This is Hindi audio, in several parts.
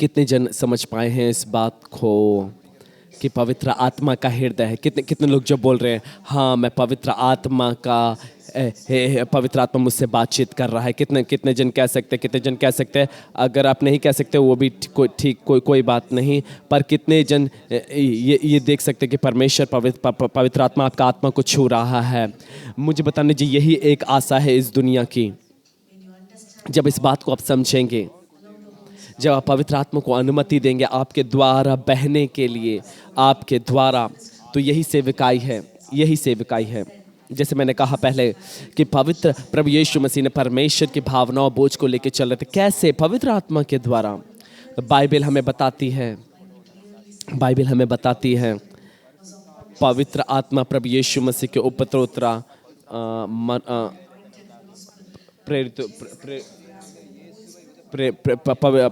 कितने जन समझ पाए हैं इस बात को कि पवित्र आत्मा का हृदय है? कितने कितने लोग जो बोल रहे हैं हाँ मैं पवित्र आत्मा का पवित्र आत्मा मुझसे बातचीत कर रहा है? कितने कितने जन कह सकते हैं? कितने जन कह सकते हैं? अगर आप नहीं कह सकते वो भी कोई बात नहीं, पर कितने जन ये देख सकते हैं कि परमेश्वर पवित्र आत्मा आपका आत्मा को छू रहा है? मुझे बताने जी, यही एक आशा है इस दुनिया की। जब इस बात को आप समझेंगे, जब आप पवित्र आत्मा को अनुमति देंगे आपके द्वारा बहने के लिए, आपके द्वारा, तो यही सेवकाई है, यही सेवकाई है। जैसे मैंने कहा पहले कि पवित्र प्रभु यीशु मसीह ने परमेश्वर की भावनाओं बोझ को लेकर चल रहे थे। कैसे? पवित्र आत्मा के द्वारा। बाइबल हमें बताती है, बाइबल हमें बताती है पवित्र आत्मा प्रभु यीशु मसीह के ऊपर उतरा,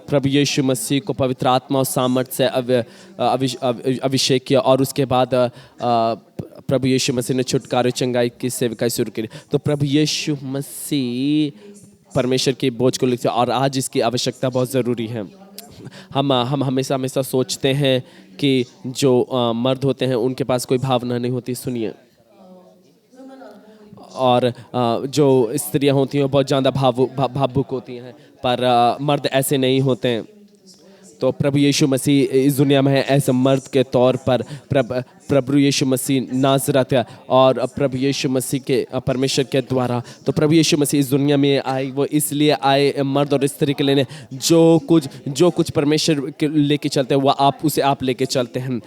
प्रभु यीशु मसीह को पवित्र आत्मा और सामर्थ्य से अभिषेक किया, और उसके बाद प्रभु यीशु मसीह ने छुटकारे चंगाई की सेवकाई शुरू की। तो प्रभु यीशु मसीह परमेश्वर के बोझ को लिखते, और आज इसकी आवश्यकता बहुत ज़रूरी है। हम हमेशा हमेशा सोचते हैं कि जो मर्द होते हैं उनके पास कोई भावना नहीं होती। सुनिए, और जो स्त्रियां होती हैं वो बहुत ज़्यादा भावुक होती हैं, पर मर्द ऐसे नहीं होते हैं। तो प्रभु यीशु मसीह इस दुनिया में है ऐसे मर्द के तौर पर। प्रभु यीशु मसीह नाज़रत है, और प्रभु यीशु मसीह के परमेश्वर के द्वारा, तो प्रभु यीशु मसीह इस दुनिया में आए, वो इसलिए आए मर्द और स्त्री के लिए। जो कुछ परमेश्वर के लेके चलते हैं वो उसे आप लेके चलते हैं।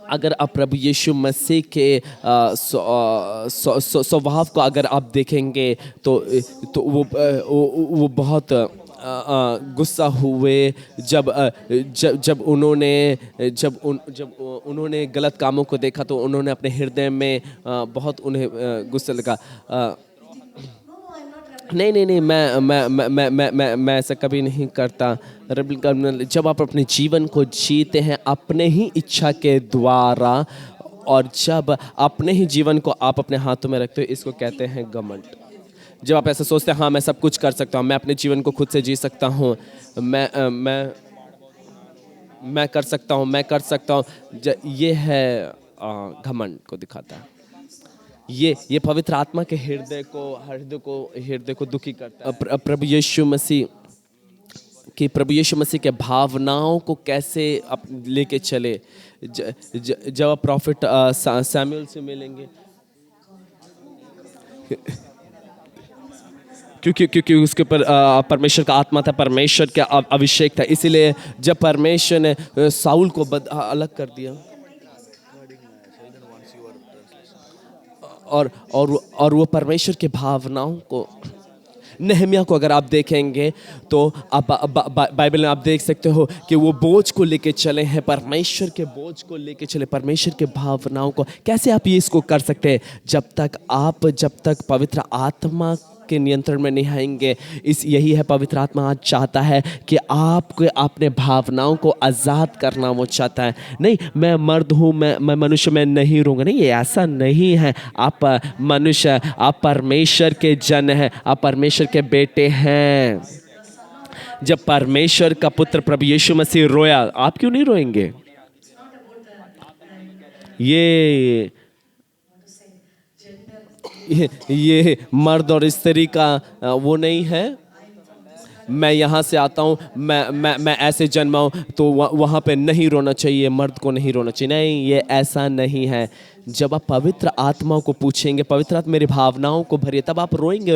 अगर आप प्रभु यीशु मसीह के स्वभाव को अगर आप देखेंगे तो वो बहुत गुस्सा हुए जब उन्होंने गलत कामों को देखा, तो उन्होंने अपने हृदय में बहुत उन्हें गुस्सा लगा। नहीं, मैं ऐसा कभी नहीं करता। जब आप अपने जीवन को जीते हैं अपने ही इच्छा के द्वारा, और जब अपने ही जीवन को आप अपने हाथों में रखते हो, इसको कहते हैं घमंड। जब आप ऐसा सोचते हैं हाँ मैं सब कुछ कर सकता हूँ, मैं अपने जीवन को खुद से जी सकता हूँ, मैं कर सकता हूँ, ये है घमंड को दिखाता है। ये पवित्र आत्मा के हृदय को दुखी करता है। प्रभु यीशु मसीह के भावनाओं को कैसे आप लेके चले? जब आप प्रॉफिट सैमुअल से मिलेंगे, क्योंकि उसके ऊपर परमेश्वर का आत्मा था, परमेश्वर का अभिषेक था, इसीलिए जब परमेश्वर ने साउल को अलग कर दिया, और वो परमेश्वर के भावनाओं को, नहमिया को अगर आप देखेंगे तो आप बाइबल में आप देख सकते हो कि वो बोझ को लेके चले हैं, परमेश्वर के बोझ को लेके चले, परमेश्वर के भावनाओं को। कैसे आप ये इसको कर सकते हैं? जब तक पवित्र आत्मा के नियंत्रण में नहीं आएंगे। यही है पवित्र आत्मा आज चाहता है कि आपको अपने भावनाओं को आज़ाद करना वो चाहता है। नहीं मैं मर्द हूँ, मैं मनुष्य, मैं नहीं रहूँगा, नहीं, ये ऐसा नहीं है। आप मनुष्य, आप परमेश्वर के जन हैं, आप परमेश्वर के बेटे हैं। जब परमेश्वर का पुत्र प्रभु यीशु मसीह रोया, आप क्यों नहीं रोएंगे? ये मर्द और स्त्री का वो नहीं है। मैं यहाँ से आता हूँ, मैं ऐसे जन्मा हूँ तो वहाँ पे नहीं रोना चाहिए, मर्द को नहीं रोना चाहिए। नहीं, ये ऐसा नहीं है। जब आप पवित्र आत्मा को पूछेंगे, पवित्र आत्मा मेरी भावनाओं को भरिए, तब आप रोएंगे।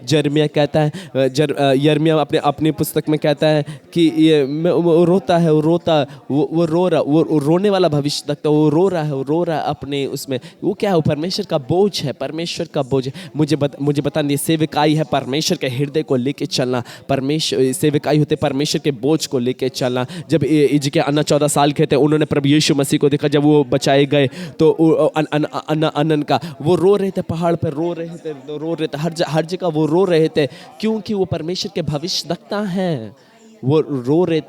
यिर्मयाह कहता है, यिर्मयाह अपनी पुस्तक में कहता है कि ये वो रोता है, वो रोने वाला भविष्य तक, वो रो रहा है अपने उसमें। वो क्या है? वो परमेश्वर का बोझ है, परमेश्वर का बोझ है। मुझे बताने, सेवकाई है परमेश्वर के हृदय को लेके चलना। परमेश्वर सेवकाई होते परमेश्वर के बोझ को लेके चलना। जब हिजकिय्याह अन्ना 14 साल के थे, उन्होंने प्रभु यीशु मसीह को देखा, जब वो बचाए गए तो अनन का वो रो रहे थे, पहाड़ पर रो रहे थे, हर जगह वो रो रहे थे, क्योंकि वो परमेश्वर के भविष्यद्वक्ता हैं। वो रो रहे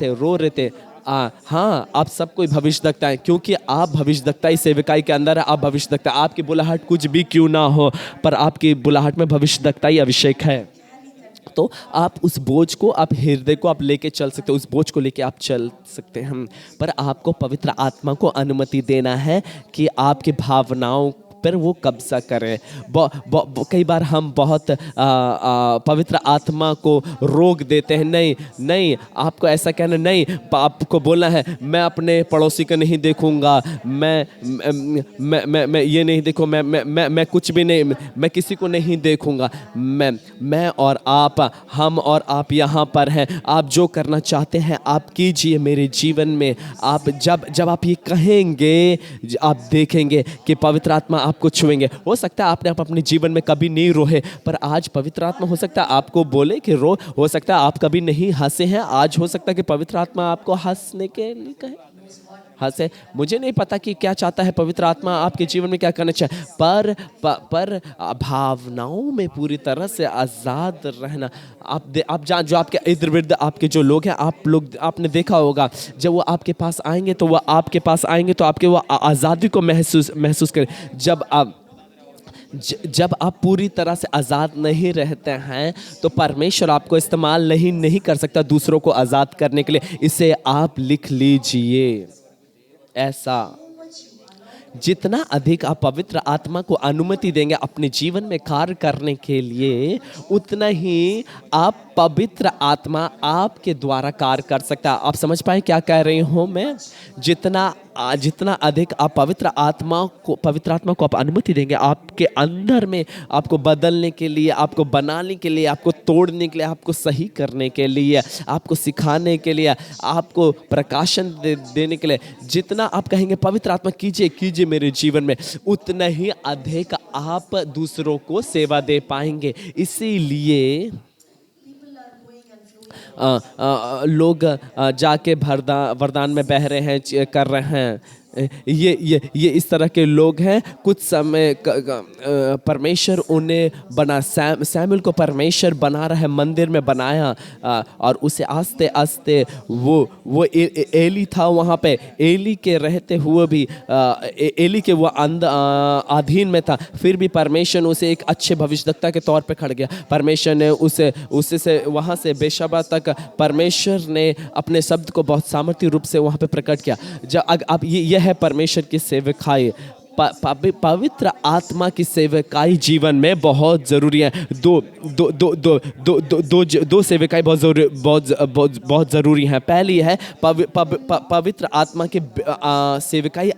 थे। हाँ, आप सब कोई भविष्यद्वक्ता है, क्योंकि आप भविष्यद्वक्ता सेवकाई के अंदर है। आप भविष्यद्वक्ता, आपकी बुलाहट कुछ भी क्यों ना हो, पर आपकी बुलाहट में भविष्यद्वक्ता अभिषेक है। तो आप उस बोझ को, आप हृदय को आप लेके चल सकते हो, उस बोझ को लेके आप चल सकते हैं। पर आपको पवित्र आत्मा को अनुमति देना है कि आपकी भावनाओं पर वो कब्जा करे। कई बार हम बहुत पवित्र आत्मा को रोक देते हैं। नहीं नहीं, आपको ऐसा कहना नहीं, आपको बोलना है मैं अपने पड़ोसी को नहीं देखूंगा, मैं ये नहीं देखो, मैं कुछ भी नहीं, मैं किसी को नहीं देखूंगा। मैं और आप, हम और आप यहाँ पर हैं। आप जो करना चाहते हैं आप कीजिए मेरे जीवन में। आप जब आप ये कहेंगे, आप देखेंगे कि पवित्र आत्मा आपको छुएंगे। हो सकता है आपने अपने जीवन में कभी नहीं रोए, पर आज पवित्र आत्मा हो सकता है आपको बोले कि रो। हो सकता है आप कभी नहीं हंसे हैं, आज हो सकता है कि पवित्र आत्मा आपको हंसने के लिए कहे, हंसे। मुझे नहीं पता कि क्या चाहता है पवित्र आत्मा आपके जीवन में, क्या करना चाहे, पर भावनाओं में पूरी तरह से आज़ाद रहना। आप जो आपके इर्द गिर्द आपके जो लोग हैं, आपने देखा होगा जब वो आपके पास आएंगे तो आपके वो आज़ादी को महसूस करें। जब आप पूरी तरह से आज़ाद नहीं रहते हैं तो परमेश्वर आपको इस्तेमाल नहीं कर सकता दूसरों को आज़ाद करने के लिए। इसे आप लिख लीजिए। ऐसा जितना अधिक आप पवित्र आत्मा को अनुमति देंगे अपने जीवन में कार्य करने के लिए, उतना ही आप पवित्र आत्मा आपके द्वारा कार्य कर सकता है। आप समझ पाए क्या कह रही हूँ मैं? जितना अधिक आप पवित्र आत्मा को आप अनुमति देंगे आपके अंदर में, आपको बदलने के लिए, आपको बनाने के लिए, आपको तोड़ने के लिए, आपको सही करने के लिए, आपको सिखाने के लिए, आपको प्रकाशन देने के लिए, जितना आप कहेंगे पवित्र आत्मा कीजिए मेरे जीवन में, उतना ही अधिक आप दूसरों को सेवा दे पाएंगे। इसीलिए लोग जाके वरदान में बह रहे हैं, कर रहे हैं। ये इस तरह के लोग हैं। कुछ समय परमेश्वर उन्हें सैमुएल को परमेश्वर बना रहा है, मंदिर में बनाया, और उसे आस्ते आस्ते वो एली था वहाँ पे, एली के रहते हुए भी एली के वो अधीन में था, फिर भी परमेश्वर ने उसे एक अच्छे भविष्यद्वक्ता के तौर पे खड़ गया। परमेश्वर ने उसे से वहाँ से बेशबा तक परमेश्वर ने अपने शब्द को बहुत सामर्थ्य रूप से वहाँ पे प्रकट किया। जब अब ये है परमेश्वर की सेवकाई, पवित्र आत्मा की सेवकाई जीवन में बहुत जरूरी है। दो सेवकाई बहुत जरूरी हैं। पहली है पवित्र आत्मा की सेवकाई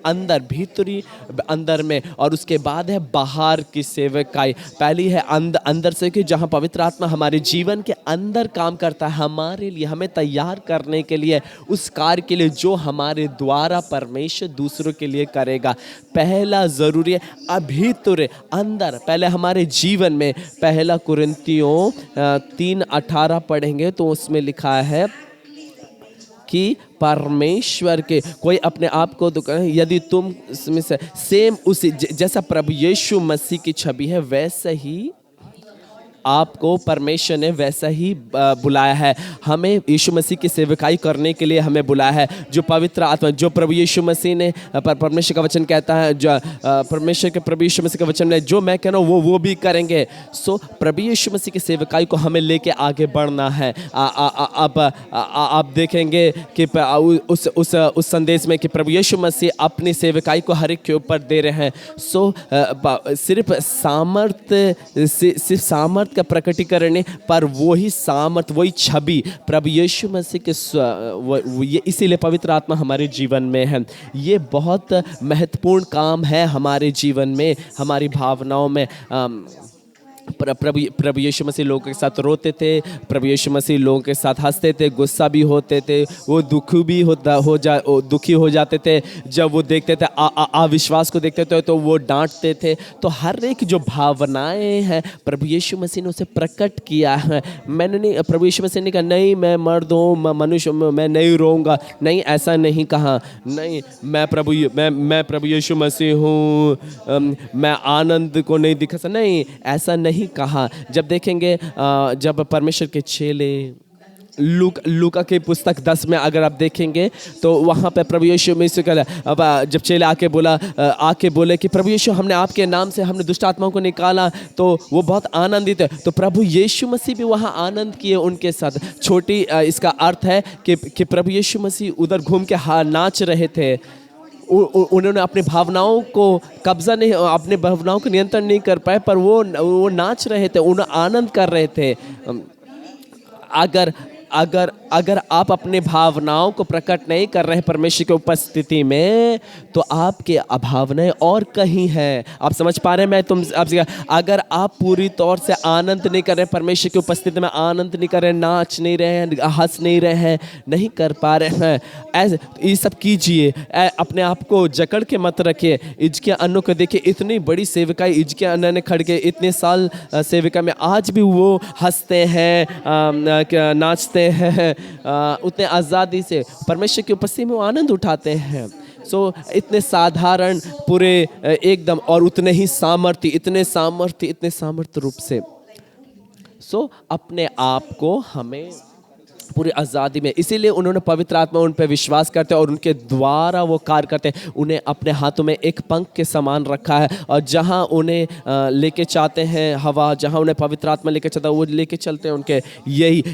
भीतरी अंदर में, और उसके बाद है बाहर की सेवकाई। पहली है अंदर से, कि जहाँ पवित्र आत्मा हमारे जीवन के अंदर काम करता है, हमारे लिए, हमें तैयार करने के लिए, उस कार्य के लिए जो हमारे द्वारा परमेश्वर दूसरों के लिए करेगा। पहला जरूरी है अभीतर अंदर, पहले हमारे जीवन में। पहला कुरिन्थियों 3:18 पढ़ेंगे तो उसमें लिखा है कि परमेश्वर के कोई अपने आप को तो यदि तुम इसमें से सेम उसी जैसा प्रभु यीशु मसीह की छवि है, वैसे ही आपको परमेश्वर ने वैसा ही बुलाया है। हमें यीशु मसीह की सेवकाई करने के लिए हमें बुलाया है। जो पवित्र आत्मा, जो प्रभु यीशु मसीह ने, परमेश्वर का वचन कहता है, जो परमेश्वर के प्रभु यीशु मसीह का वचन है, जो मैं कह रहा हूँ वो भी करेंगे। सो प्रभु यीशु मसीह की सेवकाई को हमें लेके आगे बढ़ना है। अब आप देखेंगे कि उस संदेश में कि प्रभु यीशु मसीह अपनी सेवकाई को हर एक के ऊपर दे रहे हैं। सो सिर्फ सामर्थ का प्रकटीकरण है, पर वही सामर्थ, वही छवि प्रभु यीशु मसीह के ये इसीलिए पवित्र आत्मा हमारे जीवन में है। ये बहुत महत्वपूर्ण काम है हमारे जीवन में, हमारी भावनाओं में। प्रभु यीशु मसीह लोगों के साथ रोते थे, प्रभु यीशु मसीह लोगों के साथ हंसते थे, गुस्सा भी होते थे, वो दुखी हो जाते थे। जब वो देखते थे अविश्वास को देखते थे तो वो डांटते थे। तो हर एक जो भावनाएं हैं प्रभु यीशु मसीह ने उसे प्रकट किया है। प्रभु यीशु मसीह ने कहा नहीं मैं मर्द हूँ, मनुष्य, मैं नहीं रोऊंगा। नहीं, ऐसा नहीं कहा। नहीं, मैं प्रभु यीशु मसीह हूँ, मैं आनंद को नहीं दिखा सकता। नहीं, ऐसा नहीं कहा। जब देखेंगे, जब परमेश्वर के चेले लूका की पुस्तक 10 में अगर आप देखेंगे तो वहाँ पे प्रभु यीशु मसीह का अब जब चेले आके बोले कि प्रभु यीशु हमने आपके नाम से हमने दुष्ट आत्माओं को निकाला, तो वो बहुत आनंदित है। तो प्रभु यीशु मसीह भी वहाँ आनंद किए उनके साथ। छोटी इसका अर्थ है कि प्रभु यीशु मसीह उधर घूम के नाच रहे थे। उन्होंने अपनी भावनाओं को कब्जा नहीं, अपने भावनाओं को नियंत्रण नहीं कर पाए, पर वो नाच रहे थे, उन्हें आनंद कर रहे थे। अगर आप अपने भावनाओं को प्रकट नहीं कर रहे परमेश्वर की उपस्थिति में, तो आपके भावनाएं और कहीं है। आप समझ पा रहे हैं? मैं आपसे, अगर आप पूरी तौर से आनंद नहीं कर रहे परमेश्वर की उपस्थिति में, आनंद नहीं कर रहे, नाच नहीं रहे हैं, हंस नहीं रहे हैं, नहीं कर पा रहे हैं, ऐसे ये सब कीजिए। अपने आप को जकड़ के मत रखिए। इजके अन्नों को देखिए, इतनी बड़ी सेविका इजके अन्ना ने खड़ के इतने साल सेविका में, आज भी वो हंसते हैं, नाचते हैं, उतने आज़ादी से परमेश्वर की उपस्थिति में वो आनंद उठाते हैं। इतने साधारण पूरे एकदम, और उतने ही सामर्थ्य, इतने सामर्थ्य रूप से। अपने आप को हमें पूरी आज़ादी में, इसीलिए उन्होंने पवित्र आत्मा उन पर विश्वास करते हैं और उनके द्वारा वो कार्य करते हैं। उन्हें अपने हाथों में एक पंख के समान रखा है, और जहाँ उन्हें लेके चाहते हैं हवा, जहाँ उन्हें पवित्र आत्मा लेके चलता है, वो लेके चलते हैं उनके।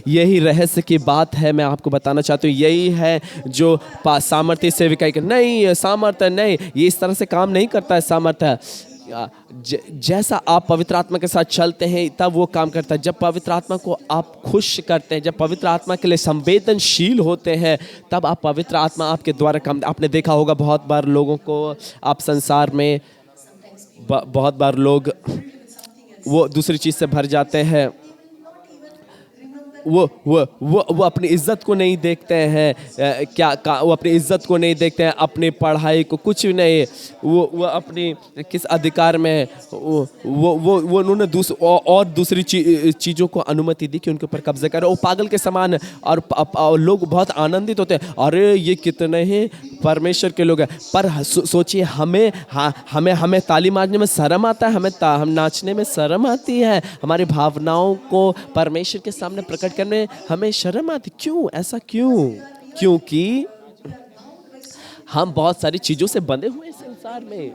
यही रहस्य की बात है, मैं आपको बताना चाहती हूँ। यही है जो सामर्थ्य सेविका नहीं, सामर्थ्य नहीं, ये इस तरह से काम नहीं करता है। सामर्थ्य जैसा आप पवित्र आत्मा के साथ चलते हैं तब वो काम करता है। जब पवित्र आत्मा को आप खुश करते हैं, जब पवित्र आत्मा के लिए संवेदनशील होते हैं, तब आप पवित्र आत्मा आपके द्वारा काम। आपने देखा होगा बहुत बार लोगों को, आप संसार में बहुत बार लोग वो दूसरी चीज़ से भर जाते हैं। वो अपनी इज्जत को नहीं देखते हैं, वो अपनी इज्जत को नहीं देखते हैं, अपनी पढ़ाई को कुछ भी नहीं। वो अपनी किस अधिकार में है, वो उन्होंने दूसरी चीज़ों को अनुमति दी कि उनके ऊपर कब्जा करे। वो पागल के समान, और लोग बहुत आनंदित होते हैं, अरे ये कितने ही परमेश्वर के लोग हैं। पर सोचिए, हमें ताली मारने में शर्म आता है, हम नाचने में शर्म आती है, हमारी भावनाओं को परमेश्वर के सामने प्रकट करने हमें शर्म आती। क्यों? ऐसा क्यों? क्योंकि हम बहुत सारी चीजों से बंधे हुए हैं संसार में।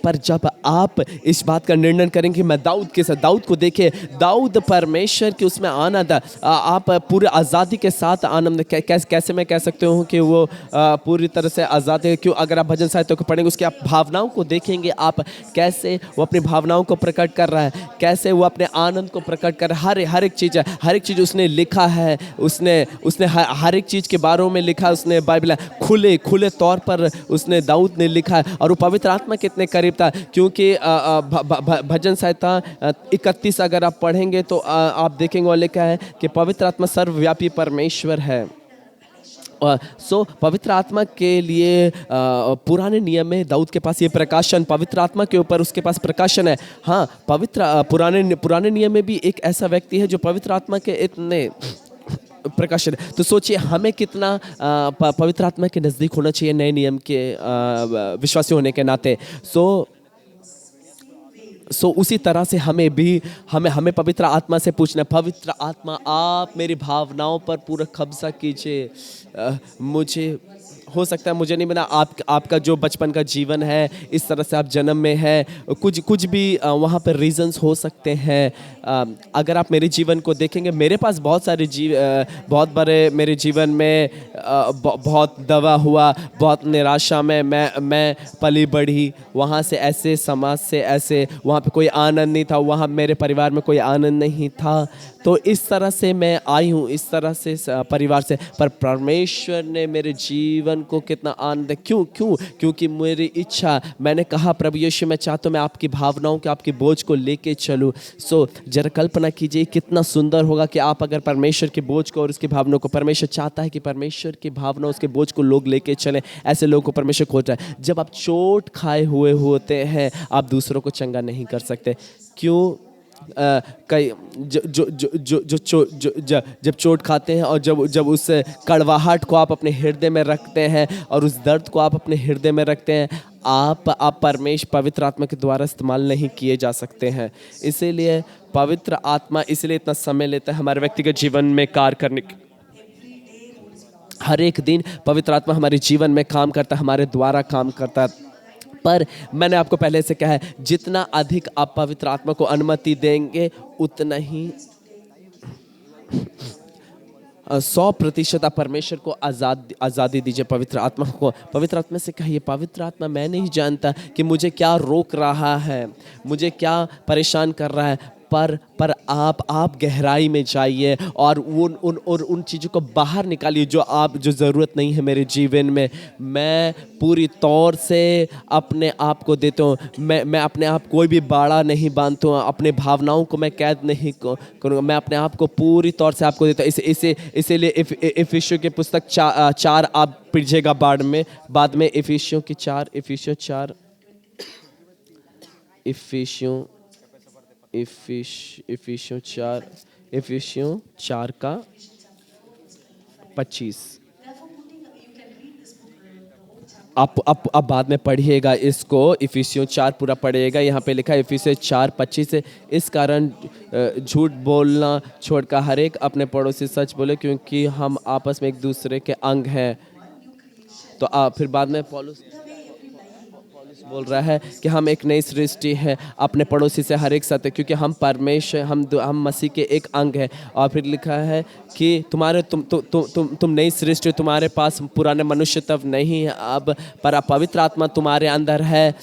पर जब आप इस बात का निर्णय करेंगे, मैं दाऊद के साथ, दाऊद को देखे, दाऊद परमेश्वर के उसमें आनंद, आप पूरे आज़ादी के साथ आनंद, कैसे मैं कह सकते हूँ कि वो पूरी तरह से आज़ाद है। क्यों? अगर आप भजन साहित्य को पढ़ेंगे, उसकी आप भावनाओं को देखेंगे, आप कैसे वो अपनी भावनाओं को प्रकट कर रहा है, कैसे वो अपने आनंद को प्रकट कर रहा है। हर एक चीज़ उसने लिखा है, उसने हर एक चीज़ के बारे में लिखा, उसने बाइबल खुले तौर पर उसने दाऊद ने लिखा है। और वो पवित्र आत्मा कितने करीब था, क्योंकि भजन संहिता 31 अगर आप पढ़ेंगे तो आप देखेंगे वो लिखा है कि पवित्र आत्मा सर्वव्यापी परमेश्वर है। पवित्र आत्मा के लिए पुराने नियम में दाऊद के पास ये प्रकाशन, पवित्र आत्मा के ऊपर उसके पास प्रकाशन है। हाँ, पुराने नियम में भी एक ऐसा व्यक्ति है जो पवित्र आत्मा के इतने प्रकाशन। तो सोचिए हमें कितना पवित्र आत्मा के नज़दीक होना चाहिए नए नियम के विश्वासी होने के नाते। उसी तरह से हमें पवित्र आत्मा से पूछना, पवित्र आत्मा आप मेरी भावनाओं पर पूरा कब्जा कीजिए। मुझे हो सकता है, मुझे नहीं बना, आपका जो बचपन का जीवन है, इस तरह से आप जन्म में है, कुछ भी वहाँ पर रीजंस हो सकते हैं। अगर आप मेरे जीवन को देखेंगे, मेरे पास बहुत बड़े मेरे जीवन में बहुत दवा हुआ, बहुत निराशा में मैं पली बढ़ी। वहाँ से ऐसे समाज से ऐसे, वहाँ पे कोई आनंद नहीं था, वहाँ मेरे परिवार में कोई आनंद नहीं था। तो इस तरह से मैं आई हूँ, इस तरह से परिवार से। पर परमेश्वर ने मेरे जीवन को कितना आनंद, क्योंकि मेरी इच्छा, मैंने कहा प्रभु यीशु मैं चाहता हूँ मैं आपकी भावनाओं के, आपकी बोझ को लेके चलूँ। जरा कल्पना कीजिए कितना सुंदर होगा कि आप अगर परमेश्वर के बोझ को और उसकी भावनाओं को, परमेश्वर चाहता है कि परमेश्वर की भावना उसके बोझ को लोग लेके चलें। ऐसे लोगों को परमेश्वर खोज रहा है। जब आप चोट खाए हुए होते हैं, आप दूसरों को चंगा नहीं कर सकते। क्यों? कई जब चोट खाते हैं और जब उस कड़वाहट को आप अपने हृदय में रखते हैं और उस दर्द को आप अपने हृदय में रखते हैं, आप पवित्र आत्मा के द्वारा इस्तेमाल नहीं किए जा सकते हैं। इसीलिए पवित्र आत्मा इसलिए इतना समय लेता है हमारे व्यक्तिगत जीवन में कार्य करने हर एक दिन पवित्र आत्मा हमारे जीवन में काम करता है, हमारे द्वारा काम करता है। पर मैंने आपको पहले से कहा है, जितना अधिक आप पवित्र आत्मा को अनुमति देंगे उतना ही 100% आप परमेश्वर को आज़ादी दीजिए। पवित्र आत्मा को, पवित्र आत्मा से कहिए, पवित्र आत्मा मैं नहीं जानता कि मुझे क्या रोक रहा है, मुझे क्या परेशान कर रहा है, पर आप गहराई में जाइए और उन चीज़ों को बाहर निकालिए जो ज़रूरत नहीं है मेरे जीवन में। मैं पूरी तौर से अपने आप को देता हूँ। मैं अपने आप कोई भी बाड़ा नहीं बांधता हूँ, अपने भावनाओं को मैं कैद नहीं करूँगा। मैं अपने आप को पूरी तौर से आपको देता हूँ। इसीलिए इफिसियों की पुस्तक 4 आप पढ़िएगा बाद में इफिसियों 4 का 25 आप बाद में पढ़िएगा इसको। इफिसियों 4 पूरा पढ़िएगा। यहाँ पे लिखा है इफिसियों 4:25 से, इस कारण झूठ बोलना छोड़कर हर एक अपने पड़ोसी सच बोले, क्योंकि हम आपस में एक दूसरे के अंग हैं। तो फिर बाद में पौलुस बोल रहा है कि हम एक नई सृष्टि है, अपने पड़ोसी से हर एक सत्य, क्योंकि हम परमेश्वर हम मसीह के एक अंग है। और फिर लिखा है कि तुम नई सृष्टि, तुम्हारे पास पुराने मनुष्य तब नहीं है अब, पर पवित्र आत्मा तुम्हारे अंदर है।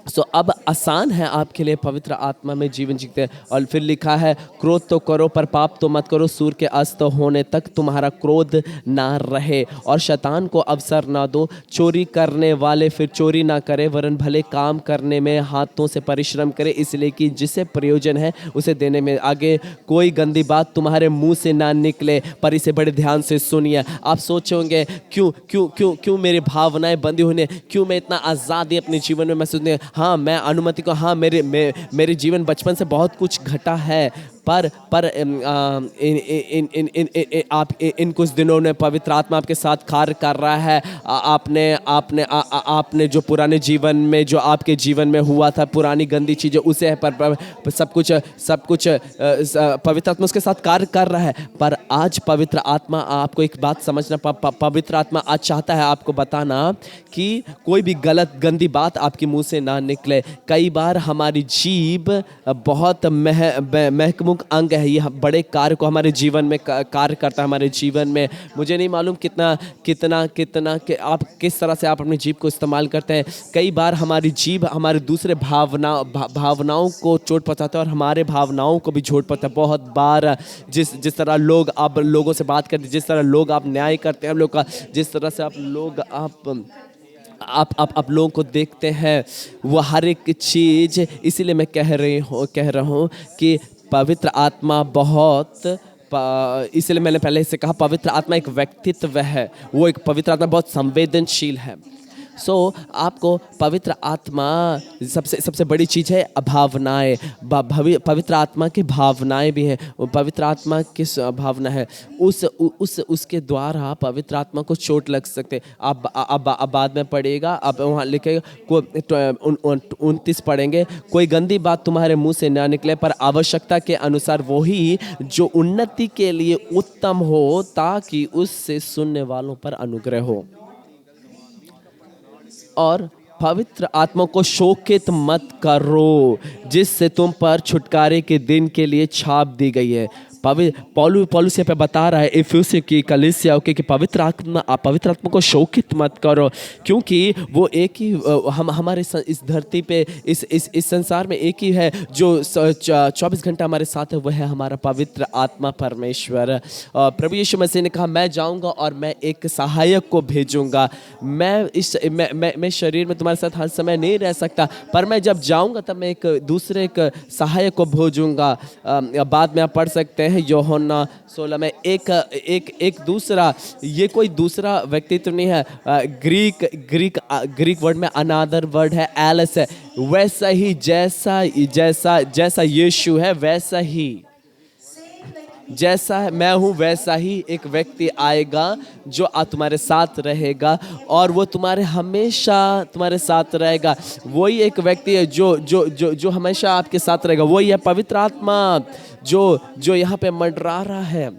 सो अब आसान है आपके लिए पवित्र आत्मा में जीवन जीते हैं। और फिर लिखा है, क्रोध तो करो पर पाप तो मत करो, सूर्य के अस्त होने तक तुम्हारा क्रोध ना रहे और शैतान को अवसर ना दो। चोरी करने वाले फिर चोरी ना करे, वरन भले काम करने में हाथों से परिश्रम करे, इसलिए कि जिसे प्रयोजन है उसे देने में। आगे कोई गंदी बात तुम्हारे मुंह से ना निकले, पर इसे बड़े ध्यान से सुनिए। आप सोचोगे क्यों क्यों क्यों क्यों मेरी भावनाएं बंदी होने, क्यों मैं इतना आज़ादी अपने जीवन में महसूस नहीं। हाँ, मैं अनुमति को, हाँ मेरे जीवन बचपन से बहुत कुछ घटा है, पर आप इन कुछ दिनों में पवित्र आत्मा आपके साथ कार्य कर रहा है। आपने जो पुराने जीवन में जो आपके जीवन में हुआ था, पुरानी गंदी चीज़ें उसे है, पर सब कुछ पवित्र आत्मा उसके साथ कार्य कर रहा है। पर आज पवित्र आत्मा, आपको एक बात समझना, पवित्र आत्मा आज चाहता है आपको बताना कि कोई भी गलत गंदी बात आपके मुंह से ना निकले। कई बार हमारी जीभ बहुत महत्वपूर्ण अंग है, ये बड़े कार्य को हमारे जीवन में कार्य करता है। हमारे जीवन में मुझे नहीं मालूम कितना कि आप किस तरह से आप अपनी जीभ को इस्तेमाल करते हैं। कई बार हमारी जीभ हमारे दूसरे भावनाओं को चोट पहुंचाता है और हमारे भावनाओं को भी चोट पहुंचाता है। बहुत बार जिस तरह लोग आप लोगों से बात करते हैं, जिस तरह लोग आप न्याय करते हैं, लोग का जिस तरह से आप लोगों को देखते हैं, वो हर एक चीज़। इसीलिए मैं कह रहा हूँ कि पवित्र आत्मा इसलिए मैंने पहले से कहा, पवित्र आत्मा एक व्यक्तित्व है, वो एक पवित्र आत्मा बहुत संवेदनशील है। आपको पवित्र आत्मा सबसे बड़ी चीज़ है भावनाएं। पवित्र आत्मा की भावनाएं भी हैं। पवित्र आत्मा किस भावना है, उसके द्वारा पवित्र आत्मा को चोट लग सकते। आप बाद में पढ़िएगा, आप वहाँ लिखेगा 29 पढ़ेंगे, कोई गंदी बात तुम्हारे मुंह से ना निकले, पर आवश्यकता के अनुसार वही जो उन्नति के लिए उत्तम हो, ताकि उससे सुनने वालों पर अनुग्रह हो। और पवित्र आत्मा को शोकित मत करो, जिससे तुम पर छुटकारे के दिन के लिए छाप दी गई है। पौलुस पे बता रहा है इफिसियों की कलीसिया कि पवित्र आत्मा को शोकित मत करो, क्योंकि वो एक ही हमारे इस धरती पे इस संसार में एक ही है जो 24 घंटा हमारे साथ है, वह है हमारा पवित्र आत्मा परमेश्वर। प्रभु यीशु मसीह ने कहा, मैं जाऊंगा और मैं एक सहायक को भेजूंगा। मैं शरीर में तुम्हारे साथ हर समय नहीं रह सकता, पर मैं जब जाऊंगा तब मैं एक दूसरे सहायक को भेजूंगा। बाद में आप पढ़ सकते हैं यूहन्ना 16 में एक दूसरा, ये कोई दूसरा व्यक्तित्व नहीं है। ग्रीक वर्ड में अनादर वर्ड है एलस है। वैसा ही जैसा यीशु है, वैसा ही जैसा मैं हूँ, वैसा ही एक व्यक्ति आएगा जो तुम्हारे साथ रहेगा, और वो हमेशा तुम्हारे साथ रहेगा। वही एक व्यक्ति है जो हमेशा आपके साथ रहेगा। वही है पवित्र आत्मा जो यहाँ पे मंडरा रहा है।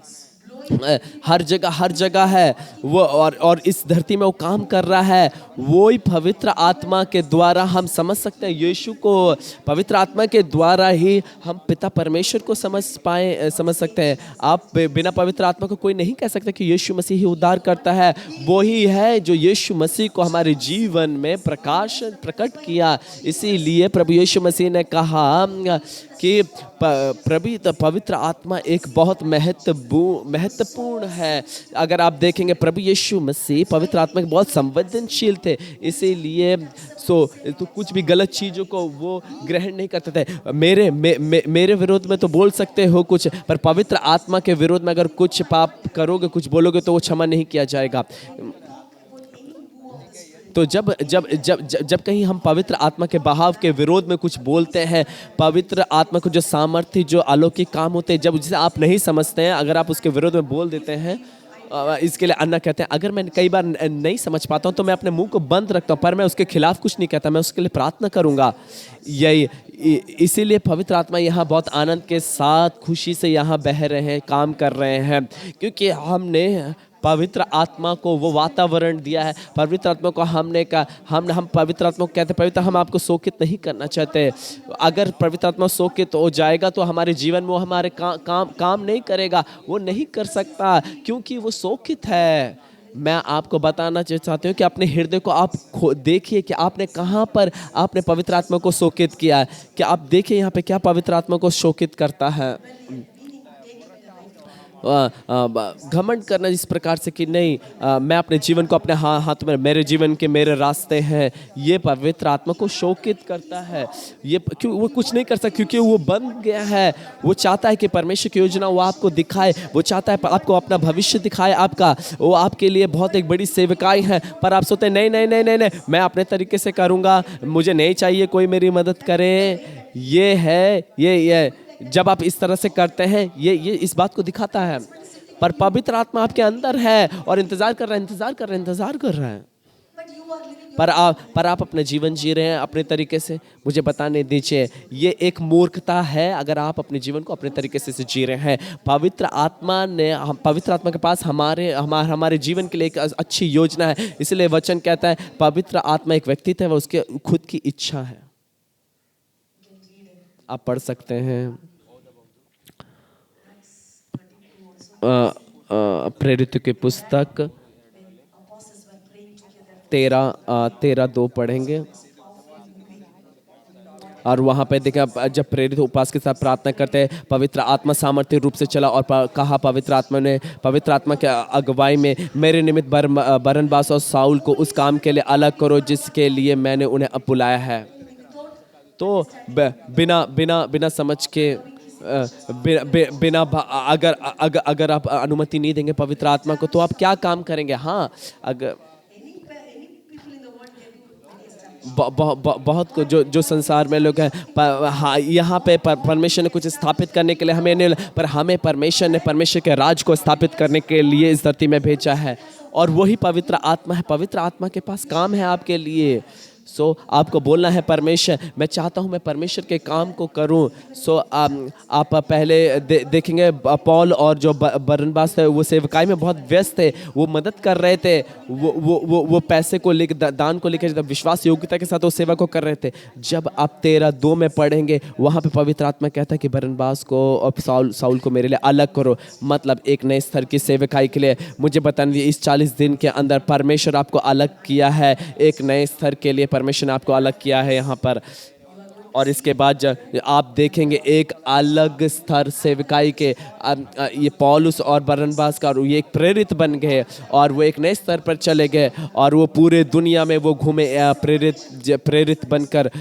हर जगह है वो, और इस धरती में वो काम कर रहा है। वो ही पवित्र आत्मा के द्वारा हम समझ सकते हैं यीशु को। पवित्र आत्मा के द्वारा ही हम पिता परमेश्वर को समझ सकते हैं। आप बिना पवित्र आत्मा को कोई नहीं कह सकते कि यीशु मसीह ही उद्धार करता है। वो ही है जो यीशु मसीह को हमारे जीवन में प्रकट किया। इसीलिए प्रभु यीशु मसीह ने कहा कि पवित्र आत्मा एक बहुत महत्वपूर्ण है। अगर आप देखेंगे प्रभु यीशु मसीह पवित्र आत्मा के बहुत संवेदनशील थे, इसीलिए तो कुछ भी गलत चीज़ों को वो ग्रहण नहीं करते थे। मेरे विरोध में तो बोल सकते हो कुछ, पर पवित्र आत्मा के विरोध में अगर कुछ पाप करोगे, कुछ बोलोगे, तो वो क्षमा नहीं किया जाएगा। तो जब कहीं हम पवित्र आत्मा के बहाव के विरोध में कुछ बोलते हैं, पवित्र आत्मा को जो सामर्थ्य, जो अलौकिक काम होते हैं, जब जिसे आप नहीं समझते हैं, अगर आप उसके विरोध में बोल देते हैं, इसके लिए अन्ना कहते हैं, अगर मैं कई बार नहीं समझ पाता हूँ तो मैं अपने मुंह को बंद रखता हूँ, पर मैं उसके खिलाफ कुछ नहीं कहता, मैं उसके लिए प्रार्थना करूँगा। यही इसीलिए पवित्र आत्मा यहाँ बहुत आनंद के साथ, खुशी से यहाँ बह रहे हैं, काम कर रहे हैं, क्योंकि हमने पवित्र आत्मा को वो वातावरण दिया है। पवित्र आत्मा को हमने कहा, हम पवित्र आत्मा को कहते हैं, पवित्र हम आपको शोकित नहीं करना चाहते। अगर पवित्र आत्मा शोकित हो जाएगा तो हमारे जीवन में वो हमारे काम नहीं करेगा, वो नहीं कर सकता, क्योंकि वो शोकित है। मैं आपको बताना चाहती हूँ कि अपने हृदय को आप देखिए कि आपने कहाँ पर आपने पवित्र आत्मा को शोकित किया है। कि आप देखिए यहाँ पे क्या पवित्र आत्मा को शोकित करता है। घमंड करना इस प्रकार से कि नहीं, मैं अपने जीवन को अपने हाथ में, मेरे जीवन के मेरे रास्ते हैं, ये पवित्र आत्मा को शोकित करता है। ये क्यों वो कुछ नहीं कर सकता, क्योंकि वो बन गया है। वो चाहता है कि परमेश्वर की योजना वो आपको दिखाए, वो चाहता है आपको अपना भविष्य दिखाए आपका, वो आपके लिए बहुत एक बड़ी सेवकाई है। पर आप सोचते हैं नहीं नहीं नहीं नहीं नहीं, मैं अपने तरीके से करूँगा, मुझे नहीं चाहिए कोई मेरी मदद करे। ये है ये जब आप इस तरह से करते हैं, ये इस बात को दिखाता है। पर पवित्र आत्मा आपके अंदर है और इंतजार कर रहा है। पर आप अपना जीवन जी रहे हैं अपने तरीके से। मुझे बताने दीजिए, ये एक मूर्खता है अगर आप अपने जीवन को अपने तरीके से जी रहे हैं। पवित्र आत्मा के पास हमारे जीवन के लिए एक अच्छी योजना है। इसलिए वचन कहता है पवित्र आत्मा एक व्यक्तित्व है, उसके खुद की इच्छा है। आप पढ़ सकते हैं प्रेरित की पुस्तक 13:2 पढ़ेंगे। और वहाँ पे देखा, जब प्रेरित उपवास के साथ प्रार्थना करते हैं, पवित्र आत्मा सामर्थ्य रूप से चला और कहा पवित्र आत्मा के अगुवाई में मेरे निमित्त बरनबास और साउल को उस काम के लिए अलग करो जिसके लिए मैंने उन्हें अब बुलाया है। तो बिना समझ के बिना अगर आप अनुमति नहीं देंगे पवित्र आत्मा को, तो आप क्या काम करेंगे? हाँ, अगर बहुत जो संसार में लोग हैं, हाँ, यहाँ पे परमेश्वर ने कुछ स्थापित करने के लिए हमें नहीं, पर हमें परमेश्वर के राज को स्थापित करने के लिए इस धरती में भेजा है। और वही पवित्र आत्मा है। पवित्र आत्मा के पास काम है आपके लिए। आपको बोलना है परमेश्वर, मैं चाहता हूँ मैं परमेश्वर के काम को करूँ। आप पहले देखेंगे पौल और जो बरनबास थे, वो सेवकाई में बहुत व्यस्त थे, वो मदद कर रहे थे, वो पैसे को लेकर, दान को लेकर विश्वास योग्यता के साथ वो सेवा को कर रहे थे। जब आप 13:2 में पढ़ेंगे, वहाँ पे पवित्र आत्मा कहता है कि बरनबास को और साउल को मेरे लिए अलग करो, मतलब एक नए स्तर की सेवकाई के लिए। मुझे बताने इस 40 दिन के अंदर परमेश्वर आपको अलग किया है, एक नए स्तर के लिए परमेश्वर ने आपको अलग किया है यहाँ पर। और इसके बाद आप देखेंगे एक अलग स्तर सेवकाई के, ये पौलुस और बरनबास का, ये एक प्रेरित बन गए और वो एक नए स्तर पर चले गए और वो पूरे दुनिया में वो घूमे प्रेरित बनकर।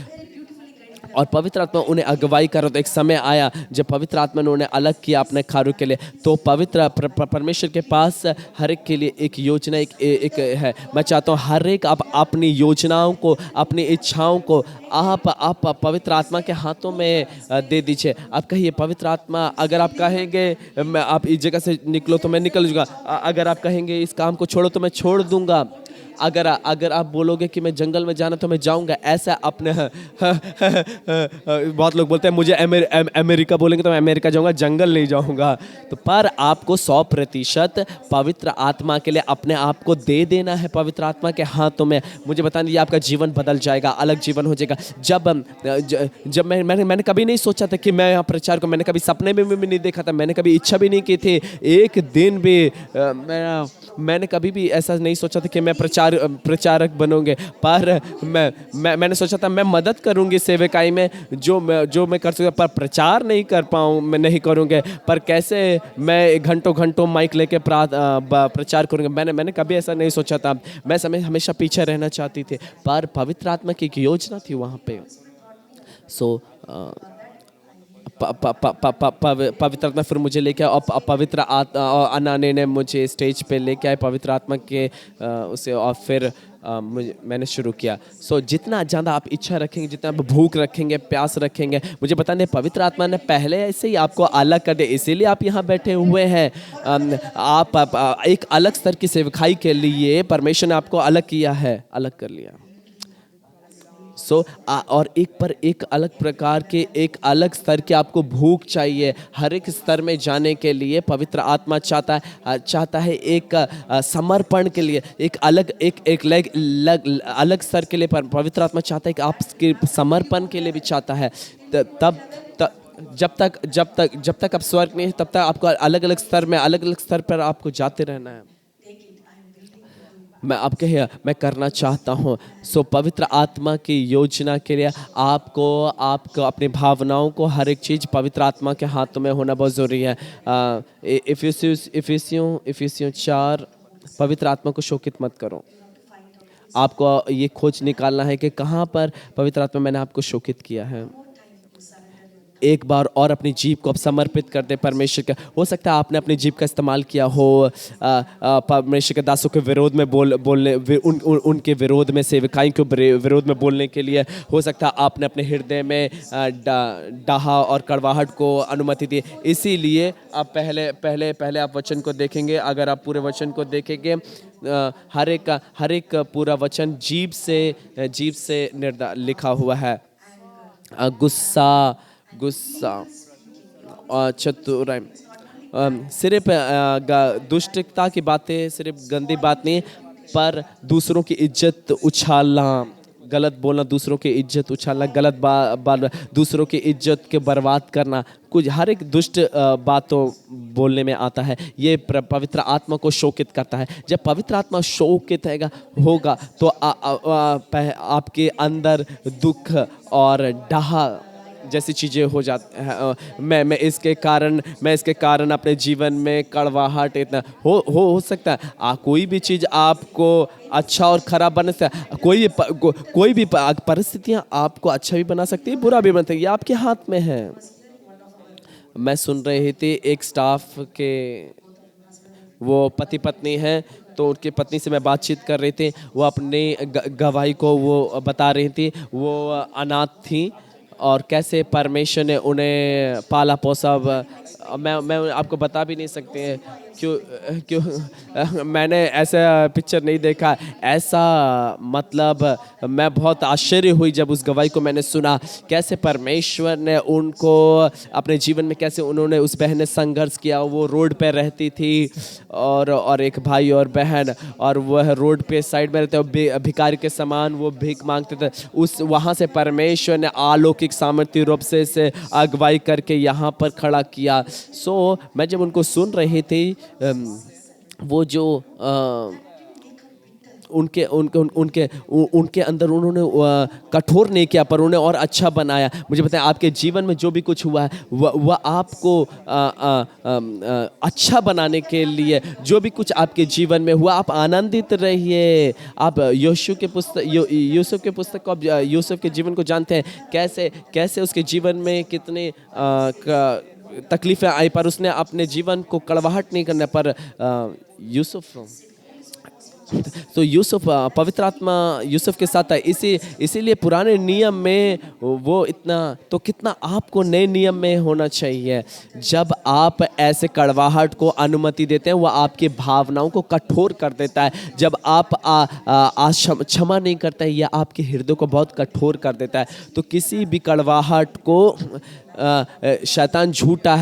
और पवित्र आत्मा उन्हें अगुवाई कर रहा था। एक समय आया जब पवित्र आत्मा ने उन्हें अलग किया अपने कार्यों के लिए। तो पवित्र परमेश्वर के पास हर एक के लिए एक योजना एक है। मैं चाहता हूँ हर एक आप अपनी योजनाओं को, अपनी इच्छाओं को आप पवित्र आत्मा के हाथों में दे दीजिए। आप कहिए पवित्र आत्मा, अगर आप कहेंगे आप इस जगह से निकलो तो मैं निकल जाऊँगा, अगर आप कहेंगे इस काम को छोड़ो तो मैं छोड़ दूँगा। अगर अगर आप बोलोगे कि मैं जंगल में जाना तो मैं जाऊंगा, ऐसा अपने बहुत लोग बोलते हैं मुझे अमेरिका बोलेंगे तो मैं अमेरिका जाऊंगा, जंगल नहीं जाऊंगा। तो पर आपको 100% पवित्र आत्मा के लिए अपने आप को दे देना है पवित्र आत्मा के हाथों में। मुझे बता दीजिए आपका जीवन बदल जाएगा, अलग जीवन हो जाएगा। जब मैंने कभी नहीं सोचा था कि मैं यहाँ प्रचार को, मैंने कभी सपने में भी नहीं देखा था, मैंने कभी इच्छा भी नहीं की थी एक दिन भी। मैंने कभी भी ऐसा नहीं सोचा था कि मैं प्रचारक बनूंगे। पर मैंने सोचा था मैं मदद करूंगी सेवकाई में, जो मैं कर सकता, पर प्रचार नहीं कर पाऊँ, मैं नहीं करूँगा। पर कैसे मैं घंटों घंटों माइक लेके प्रचार करूँगा, मैंने कभी ऐसा नहीं सोचा था। मैं हमेशा पीछे रहना चाहती थी, पर पवित्र आत्मा की एक योजना थी वहाँ पे। सो पवित्र आत्मा फिर मुझे लेके आया, और पवित्र अनाने ने मुझे स्टेज पे लेके आए पवित्र आत्मा के उसे, और फिर मैंने शुरू किया। सो जितना ज़्यादा आप इच्छा रखेंगे, जितना आप भूख रखेंगे, प्यास रखेंगे, मुझे पता नहीं पवित्र आत्मा ने पहले ऐसे ही आपको अलग कर दिया, इसीलिए आप यहाँ बैठे हुए हैं। आप एक अलग स्तर की सेवकाई के लिए परमेश्वर ने आपको अलग किया है, अलग कर लिया। और एक पर एक अलग प्रकार के, एक अलग स्तर की आपको भूख चाहिए। हर एक स्तर में जाने के लिए पवित्र आत्मा चाहता है एक समर्पण के लिए, एक अलग स्तर के लिए पवित्र आत्मा चाहता है कि आपके समर्पण के लिए भी चाहता है। जब तक आप स्वर्ग में, तब तक आपको अलग अलग स्तर पर आपको जाते रहना है। मैं करना चाहता हूँ। सो पवित्र आत्मा की योजना के लिए आपको अपनी भावनाओं को, हर एक चीज़ पवित्र आत्मा के हाथों में होना बहुत ज़रूरी है। इफिसियों 4, पवित्र आत्मा को शोकित मत करो। आपको ये खोज निकालना है कि कहाँ पर पवित्र आत्मा मैंने आपको शोकित किया है। एक बार और अपनी जीभ को आप समर्पित कर दे परमेश्वर का। हो सकता है आपने अपनी जीभ का इस्तेमाल किया हो परमेश्वर के दासों के विरोध में बोलने उनके विरोध में, सेवकाई के विरोध में बोलने के लिए। हो सकता है आपने अपने हृदय में डाहा और कड़वाहट को अनुमति दी। इसीलिए आप पहले आप वचन को देखेंगे। अगर आप पूरे वचन को देखेंगे, हर एक पूरा वचन जीभ से लिखा हुआ है। गुस्सा और चतुराई, सिर्फ दुष्टता की बातें, सिर्फ गंदी बात नहीं, पर दूसरों की इज्जत उछालना, गलत बोलना, दूसरों की इज्जत उछालना, गलत बात, दूसरों की इज्जत के बर्बाद करना, कुछ हर एक दुष्ट बातों बोलने में आता है। ये पवित्र आत्मा को शोकित करता है। जब पवित्र आत्मा शोकित होगा तो आपके अंदर दुख और डाहा जैसी चीज़ें हो जाती हैं। मैं इसके कारण अपने जीवन में कड़वाहट इतना हो सकता है। कोई भी चीज़ आपको अच्छा और खराब बना सकता है। कोई भी परिस्थितियाँ आपको अच्छा भी बना सकती है, बुरा भी बना सकती है। ये आपके हाथ में है। मैं सुन रही थी एक स्टाफ के, वो पति पत्नी हैं, तो उनकी पत्नी से मैं बातचीत कर रही थी। वो अपनी गवाही को वो बता रही थी। वो अनाथ थी और कैसे परमेश्वर ने उन्हें पाला पोसा। मैं आपको बता भी नहीं सकते क्यों मैंने ऐसा पिक्चर नहीं देखा। ऐसा मतलब मैं बहुत आश्चर्य हुई जब उस गवाही को मैंने सुना, कैसे परमेश्वर ने उनको अपने जीवन में, कैसे उन्होंने, उस बहन ने संघर्ष किया। वो रोड पे रहती थी और एक भाई और बहन, और वह रोड पे साइड में रहते, भिखारी के समान वो भीख मांगते थे। वहाँ से परमेश्वर ने अलौकिक सामर्थ्य रूप से अगुवाई करके यहाँ पर खड़ा किया। मैं जब उनको सुन रही थी, वो जो उनके अंदर उन्होंने कठोर नहीं किया, पर उन्हें और अच्छा बनाया। मुझे पता है आपके जीवन में जो भी कुछ हुआ है वह आपको अच्छा बनाने के लिए, जो भी कुछ आपके जीवन में हुआ, आप आनंदित रहिए। आप यूसुफ के पुस्तक को, यूसुफ के जीवन को जानते हैं, कैसे उसके जीवन में कितने तकलीफें आई, पर उसने अपने जीवन को कड़वाहट नहीं करने पर तो यूसुफ पवित्र आत्मा यूसुफ के साथ था, इसीलिए पुराने नियम में वो इतना, तो कितना आपको नए नियम में होना चाहिए। जब आप ऐसे कड़वाहट को अनुमति देते हैं, वो आपकी भावनाओं को कठोर कर देता है। जब आप क्षमा नहीं करते हैं, यह आपके हृदय को बहुत कठोर कर देता है। तो किसी भी कड़वाहट को शैतान झूठा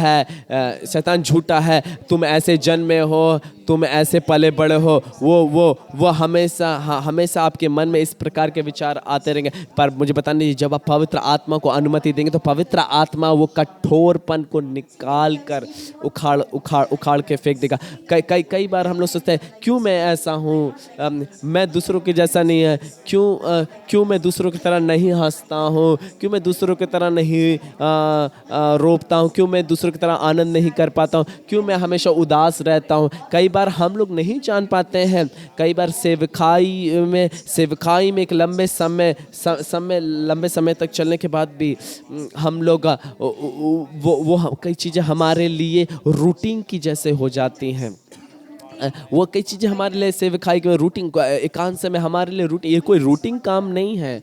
है, तुम ऐसे जन्मे हो, तुम ऐसे पले बड़े हो, वो हमेशा आपके मन में इस प्रकार के विचार आते रहेंगे। पर मुझे बताने दीजिए, जब आप पवित्र आत्मा को अनुमति देंगे तो पवित्र आत्मा वो कठोरपन को निकाल कर उखाड़ के फेंक देगा। कई बार हम लोग सोचते हैं, क्यों मैं ऐसा हूँ, मैं दूसरों के जैसा नहीं है, क्यों मैं दूसरों की तरह नहीं हंसता हूँ, क्यों मैं दूसरों की तरह नहीं रोपता हूँ, क्यों मैं दूसरों की तरह आनंद नहीं कर पाता हूँ, क्यों मैं हमेशा उदास रहता हूँ। कई बार हम लोग नहीं जान पाते हैं। कई बार सेवकाई में एक लंबे समय तक चलने के बाद भी हम लोग वो कई चीज़ें हमारे लिए रूटीन की जैसे हो जाती हैं। वो कई चीज़ें हमारे लिए सेवकाई के रूटीन, एकांत समय हमारे लिए रूटीन, ये कोई रूटीन काम नहीं है,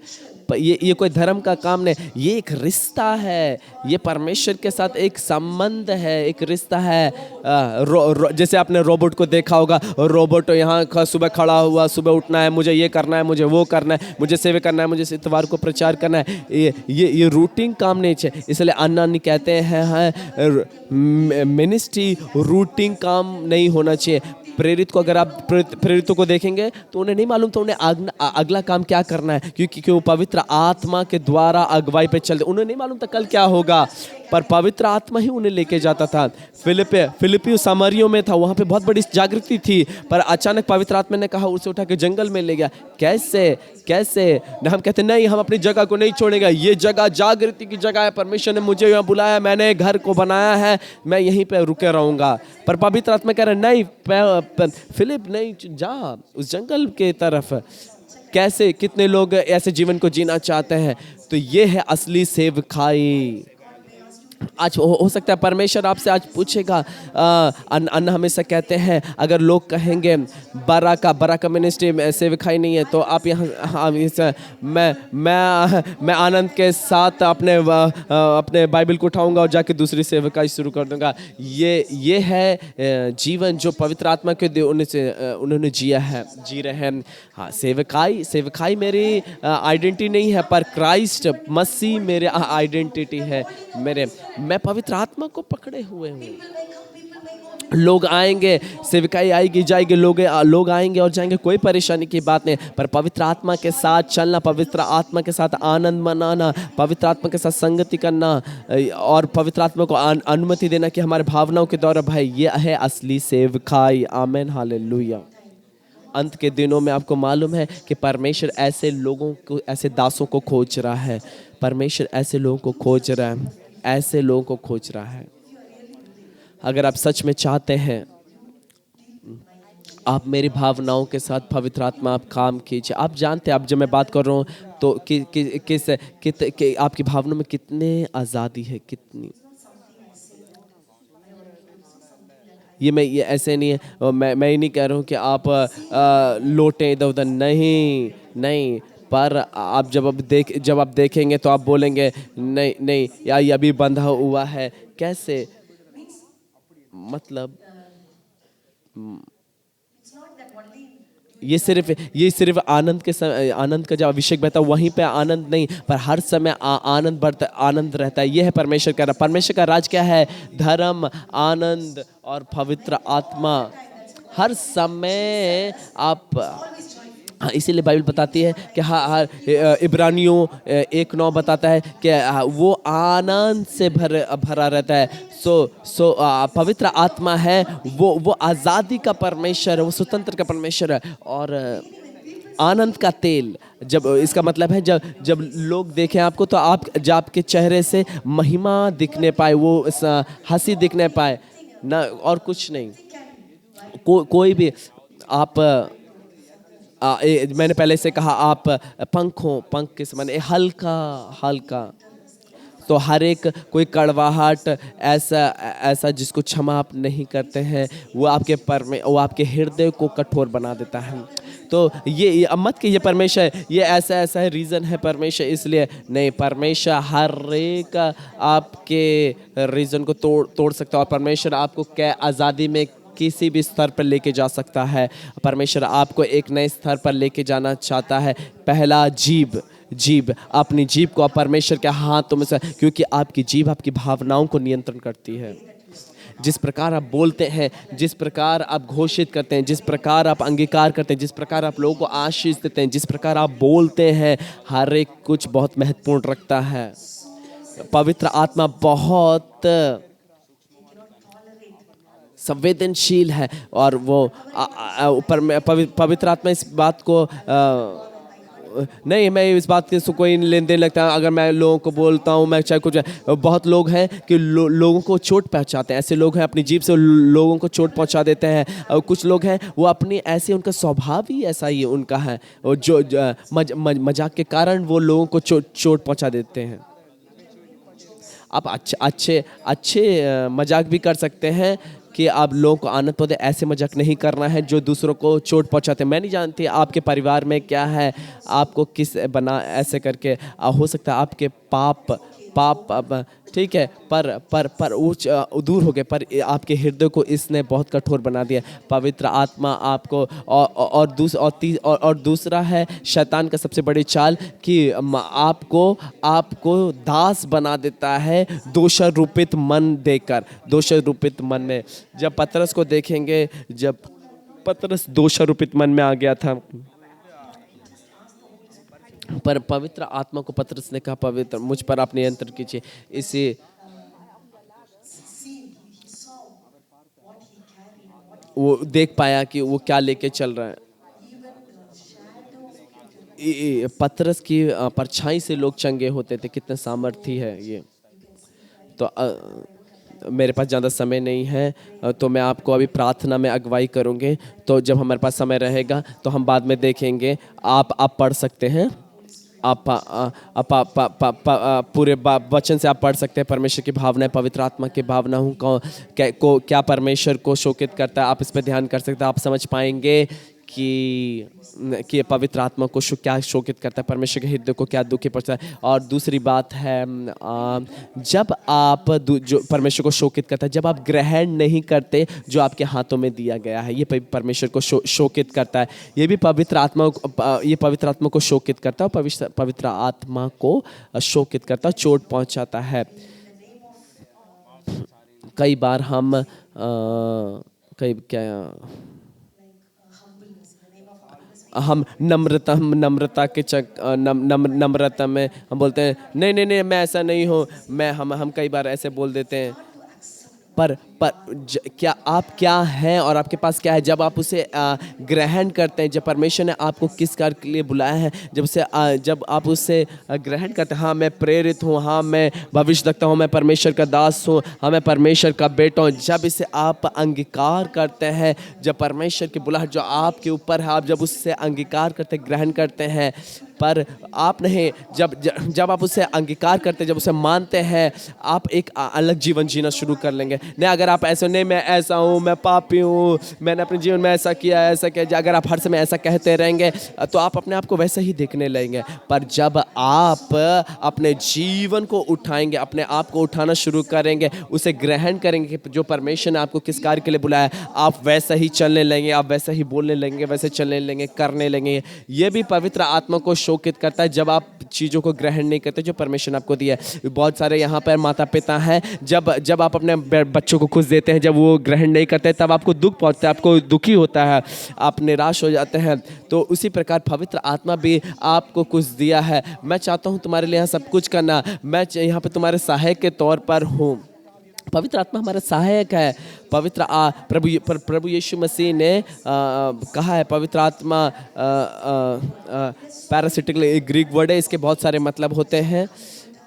ये कोई धर्म का काम नहीं, ये एक रिश्ता है, ये परमेश्वर के साथ एक संबंध है, एक रिश्ता है। जैसे आपने रोबोट को देखा होगा, रोबोट यहाँ सुबह खड़ा हुआ, सुबह उठना है, मुझे ये करना है, मुझे वो करना है, मुझे सेवा करना है, मुझे इतवार को प्रचार करना है। ये रूटीन काम नहीं चाहिए। इसलिए अन्ना कहते हैं मिनिस्ट्री रूटीन काम नहीं होना चाहिए। प्रेरित को अगर आप प्रेरितों को देखेंगे तो उन्हें नहीं मालूम था उन्हें अगला काम क्या करना है, क्योंकि वो पवित्र आत्मा के द्वारा अगुवाई पे चलते। उन्हें नहीं मालूम था कल क्या होगा, पर पवित्र आत्मा ही उन्हें लेके जाता था। फिलिपी सामरियों में था, वहाँ पे बहुत बड़ी जागृति थी, पर अचानक पवित्र आत्मा ने कहा, उसे उठा के जंगल में ले गया। कैसे न हम कहते नहीं, हम अपनी जगह को नहीं छोड़ेंगे, ये जगह जागृति की जगह है, परमेश्वर ने मुझे यहाँ बुलाया, मैंने घर को बनाया है, मैं यहीं पे रुके रहूँगा। पर पवित्र आत्मा कह रहे नहीं फिलिप, नहीं जा उस जंगल के तरफ। कैसे कितने लोग ऐसे जीवन को जीना चाहते हैं। तो ये है असली सेवकाई। आज हो सकता है परमेश्वर आपसे आज पूछेगा, अन्ना हमेशा कहते हैं, अगर लोग कहेंगे बराका मिनिस्ट्री में सेवकाई नहीं है, तो आप यहाँ मैं आनंद के साथ अपने बाइबल को उठाऊंगा और जाके दूसरी सेवकाई शुरू कर दूंगा। ये है जीवन जो पवित्र आत्मा के उन्होंने जी रहे हैं। हाँ, सेवकाई मेरी आइडेंटिटी नहीं है, पर क्राइस्ट मसीह मेरे आइडेंटिटी है। मैं पवित्र आत्मा को पकड़े हुए हूँ। लोग आएंगे, सेवकाई आएगी जाएगी, लोग आएंगे और जाएंगे, कोई परेशानी की बात नहीं, पर पवित्र आत्मा के साथ चलना, पवित्र आत्मा के साथ आनंद मनाना, पवित्र आत्मा के साथ संगति करना और पवित्र आत्मा को अनुमति देना कि हमारे भावनाओं के द्वारा, भाई ये है असली सेवकाई। आमीन, हालेलुया। अंत के दिनों में आपको मालूम है कि परमेश्वर ऐसे लोगों को, ऐसे दासों को खोज रहा है। परमेश्वर ऐसे लोगों को खोज रहा है, ऐसे लोगों को खोज रहा है। अगर आप सच में चाहते हैं, आप मेरी भावनाओं के साथ पवित्र आत्मा आप काम कीजिए। आप जानते हैं, अब जब मैं बात कर रहा हूँ तो आपकी भावनाओं में कितने आज़ादी है, कितनी। ये ऐसे नहीं है, मैं ही नहीं कह रहा हूँ कि आप लोटें इधर उधर, नहीं, पर आप जब आप देखेंगे तो आप बोलेंगे नहीं यार, ये अभी बंधा हुआ है। कैसे, मतलब ये सिर्फ आनंद का जब अभिषेक बहता है वहीं पे आनंद नहीं, पर हर समय आनंद रहता है। ये है परमेश्वर का राज क्या है? धर्म, आनंद और पवित्र आत्मा। हर समय आप, हाँ, इसीलिए बाइबल बताती है कि इब्रानियों 1:9 बताता है कि वो आनंद से भरा रहता है। सो पवित्र आत्मा है, वो आज़ादी का परमेश्वर है, वो स्वतंत्र का परमेश्वर है। और आनंद का तेल, जब इसका मतलब है जब लोग देखें आपको तो आपके चेहरे से महिमा दिखने पाए, वो हंसी दिखने पाए ना, और कुछ नहीं। कोई भी आप मैंने पहले से कहा, आप पंख के समान हल्का। तो हर एक कोई कड़वाहट ऐसा जिसको क्षमा आप नहीं करते हैं, वो आपके हृदय को कठोर बना देता है। तो ये अब मत कि ये परमेश्वर ये ऐसा ऐसा है रीज़न है परमेश्वर इसलिए नहीं, परमेश्वर हर एक आपके रीज़न को तोड़ तोड़ सकता है और परमेश्वर आपको क्या आज़ादी में किसी भी स्तर पर लेके जा सकता है। परमेश्वर आपको एक नए स्तर पर लेके जाना चाहता है। पहला जीभ, जीभ अपनी जीभ को आप परमेश्वर के हाथों में से, क्योंकि आपकी जीभ आपकी भावनाओं को नियंत्रण करती है। जिस प्रकार आप बोलते हैं, जिस प्रकार आप घोषित करते हैं, जिस प्रकार आप अंगीकार करते हैं, जिस प्रकार आप लोगों को आशीष देते हैं, जिस प्रकार आप बोलते हैं, हर एक कुछ बहुत महत्वपूर्ण रखता है। पवित्र आत्मा बहुत संवेदनशील है और वो पवित्र आत्मा इस बात को नहीं, मैं इस बात से कोई लेन देन लगता है। अगर मैं लोगों को बोलता हूँ, मैं चाहे कुछ, बहुत लोग हैं कि लोगों को चोट पहुँचाते हैं। ऐसे लोग हैं अपनी जीभ से लोगों को चोट पहुँचा देते हैं। और कुछ लोग हैं वो अपनी ऐसे, उनका स्वभाव ही ऐसा ही उनका है, और जो मजाक के कारण वो लोगों को चोट पहुँचा देते हैं। आप अच्छे मजाक भी कर सकते हैं कि आप लोगों को आनंद पौधे, ऐसे मजाक नहीं करना है जो दूसरों को चोट पहुंचाते हैं। मैं नहीं जानती आपके परिवार में क्या है, आपको किस बना ऐसे करके हो सकता है आपके पाप ठीक है, पर ऊंच दूर हो गए, पर आपके हृदय को इसने बहुत कठोर बना दिया। पवित्र आत्मा आपको और दूसरा है शैतान का सबसे बड़ी चाल कि आपको दास बना देता है दोषारोपित मन देकर। दोषारोपित मन में जब पतरस को देखेंगे, जब पतरस दोषारोपित मन में आ गया था, पर पवित्र आत्मा को पतरस ने कहा, पवित्र मुझ पर आप नियंत्रण कीजिए। इसे वो देख पाया कि वो क्या लेके चल रहा है। पतरस की परछाई से लोग चंगे होते थे। कितने सामर्थ्य है ये। तो मेरे पास ज़्यादा समय नहीं है, तो मैं आपको अभी प्रार्थना में अगुवाई करूँगे। तो जब हमारे पास समय रहेगा तो हम बाद में देखेंगे। आप पढ़ सकते हैं, आप पूरे वचन से आप पढ़ सकते हैं। परमेश्वर की भावनाएं, पवित्र आत्मा की भावनाओं को क्या परमेश्वर को शोकित करता है, आप इस पर ध्यान कर सकते हैं। आप समझ पाएंगे कि पवित्र आत्मा को क्या शोकित करता है, परमेश्वर के हृदय को क्या दुखी पड़ता है। और दूसरी बात है, जब आप जो परमेश्वर को शोकित करता है, जब आप ग्रहण नहीं करते जो आपके हाथों में दिया गया है, ये परमेश्वर को शोकित करता है। ये भी पवित्र आत्मा को शोकित करता है, पवित्र आत्मा को शोकित करता है, चोट पहुंचाता है। कई बार हम नम्रता में हम बोलते हैं नहीं मैं ऐसा नहीं हूँ। हम कई बार ऐसे बोल देते हैं, पर क्या आप क्या हैं और आपके पास क्या है, जब आप उसे ग्रहण करते हैं, जब परमेश्वर ने आपको किस कार्य के लिए बुलाया है, जब आप उसे ग्रहण करते हैं, हाँ मैं प्रेरित हूँ, हाँ मैं भविष्य रखता हूँ, मैं परमेश्वर का दास हूँ, हाँ मैं परमेश्वर का बेटा हूँ, जब इसे आप अंगीकार करते हैं, जब परमेश्वर की बुलाहट जो आपके ऊपर है, आप जब उससे अंगीकार करते, ग्रहण करते हैं, पर आप नहीं, जब आप उसे अंगीकार करते, जब उसे मानते हैं, आप एक अलग जीवन जीना शुरू कर लेंगे। नहीं, अगर आप ऐसे नहीं, मैं ऐसा हूँ, मैं पापी हूँ, मैंने अपने जीवन में ऐसा किया, अगर आप हर समय ऐसा कहते रहेंगे तो आप अपने आप को वैसे ही देखने लगेंगे। पर जब आप अपने जीवन को उठाएंगे, अपने आप को उठाना शुरू करेंगे, उसे ग्रहण करेंगे कि जो परमेश्वर ने आपको किस कार्य के लिए बुलाया, आप वैसा ही चलने लगेंगे, आप वैसा ही बोलने लगेंगे, वैसे चलने लगेंगे, करने लगेंगे। ये भी पवित्र आत्मा को शोकित करता है जब आप चीज़ों को ग्रहण नहीं करते जो परमेश्वर ने आपको दिया है। बहुत सारे यहाँ पर माता पिता हैं, जब आप अपने बच्चों को खुश देते हैं, जब वो ग्रहण नहीं करते तब आपको दुख पहुँचता है, आपको दुखी होता है, आप निराश हो जाते हैं। तो उसी प्रकार पवित्र आत्मा भी आपको कुछ दिया है। मैं चाहता हूँ तुम्हारे लिए यहाँ सब कुछ करना, मैं यहाँ पे तुम्हारे सहायक के तौर पर हूँ। पवित्र आत्मा हमारा सहायक है। प्रभु यीशु मसीह ने कहा है, पवित्र आत्मा पैरासिटिकल ग्रीक वर्ड है, इसके बहुत सारे मतलब होते हैं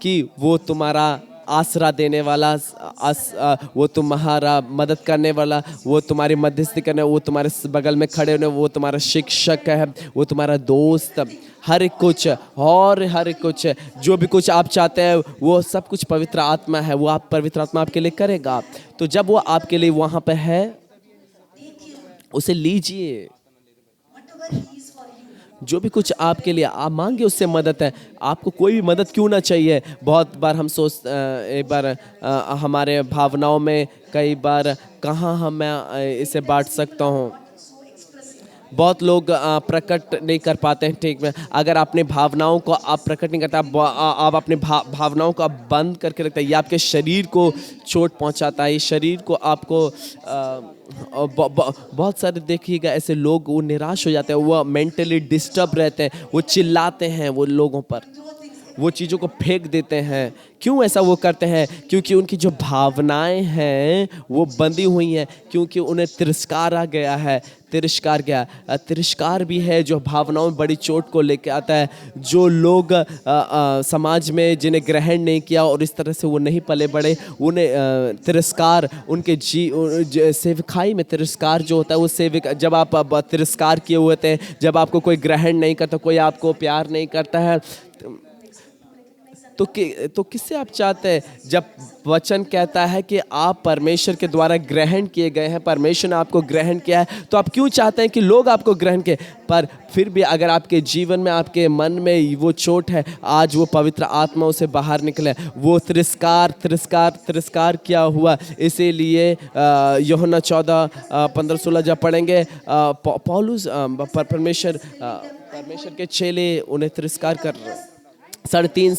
कि वो तुम्हारा आसरा देने वाला, वो तुम्हारा मदद करने वाला, वो तुम्हारी मध्यस्थी करने, वो तुम्हारे बगल में खड़े होने, वो तुम्हारा शिक्षक है, वो तुम्हारा दोस्त, हर एक कुछ, और हर एक कुछ जो भी कुछ आप चाहते हैं वो सब कुछ पवित्र आत्मा है, वो पवित्र आत्मा आपके लिए करेगा। तो जब वो आपके लिए वहाँ पे है, उसे लीजिए। जो भी कुछ आपके लिए आप मांगे उससे मदद है। आपको कोई भी मदद क्यों ना चाहिए। बहुत बार हम एक बार हमारे भावनाओं में कई बार कहाँ हम मैं इसे बांट सकता हूँ। बहुत लोग प्रकट नहीं कर पाते हैं ठीक में। अगर अपनी भावनाओं को आप प्रकट नहीं करते, आप अपने भावनाओं को आप बंद करके रखते हैं, ये आपके शरीर को चोट पहुंचाता है। ये शरीर को आपको बहुत सारे देखिएगा ऐसे लोग वो निराश हो जाते हैं, वो मेंटली डिस्टर्ब रहते हैं, वो चिल्लाते हैं वो लोगों पर, वो चीज़ों को फेंक देते हैं। क्यों ऐसा वो करते हैं? क्योंकि उनकी जो भावनाएं हैं वो बंधी हुई हैं, क्योंकि उन्हें तिरस्कार आ गया है। तिरस्कार भी है जो भावनाओं में बड़ी चोट को लेके आता है। जो लोग समाज में जिन्हें ग्रहण नहीं किया और इस तरह से वो नहीं पले बड़े, उन्हें तिरस्कार उनके सेवकाई में तिरस्कार जो होता है वो सेवक, जब आप तिरस्कार किए हुए थे, जब आपको कोई ग्रहण नहीं करता, कोई आपको प्यार नहीं करता है, तो किससे आप चाहते हैं? जब वचन कहता है कि आप परमेश्वर के द्वारा ग्रहण किए गए हैं, परमेश्वर ने आपको ग्रहण किया है, तो आप क्यों चाहते हैं कि लोग आपको ग्रहण करें? पर फिर भी अगर आपके जीवन में, आपके मन में वो चोट है, आज वो पवित्र आत्मा उसे बाहर निकले। वो तिरस्कार किया हुआ, इसीलिए यूहन्ना 14:15-16 जब पढ़ेंगे, पौलुस परमेश्वर के चेले उन्हें तिरस्कार कर रहे हैं। 3.5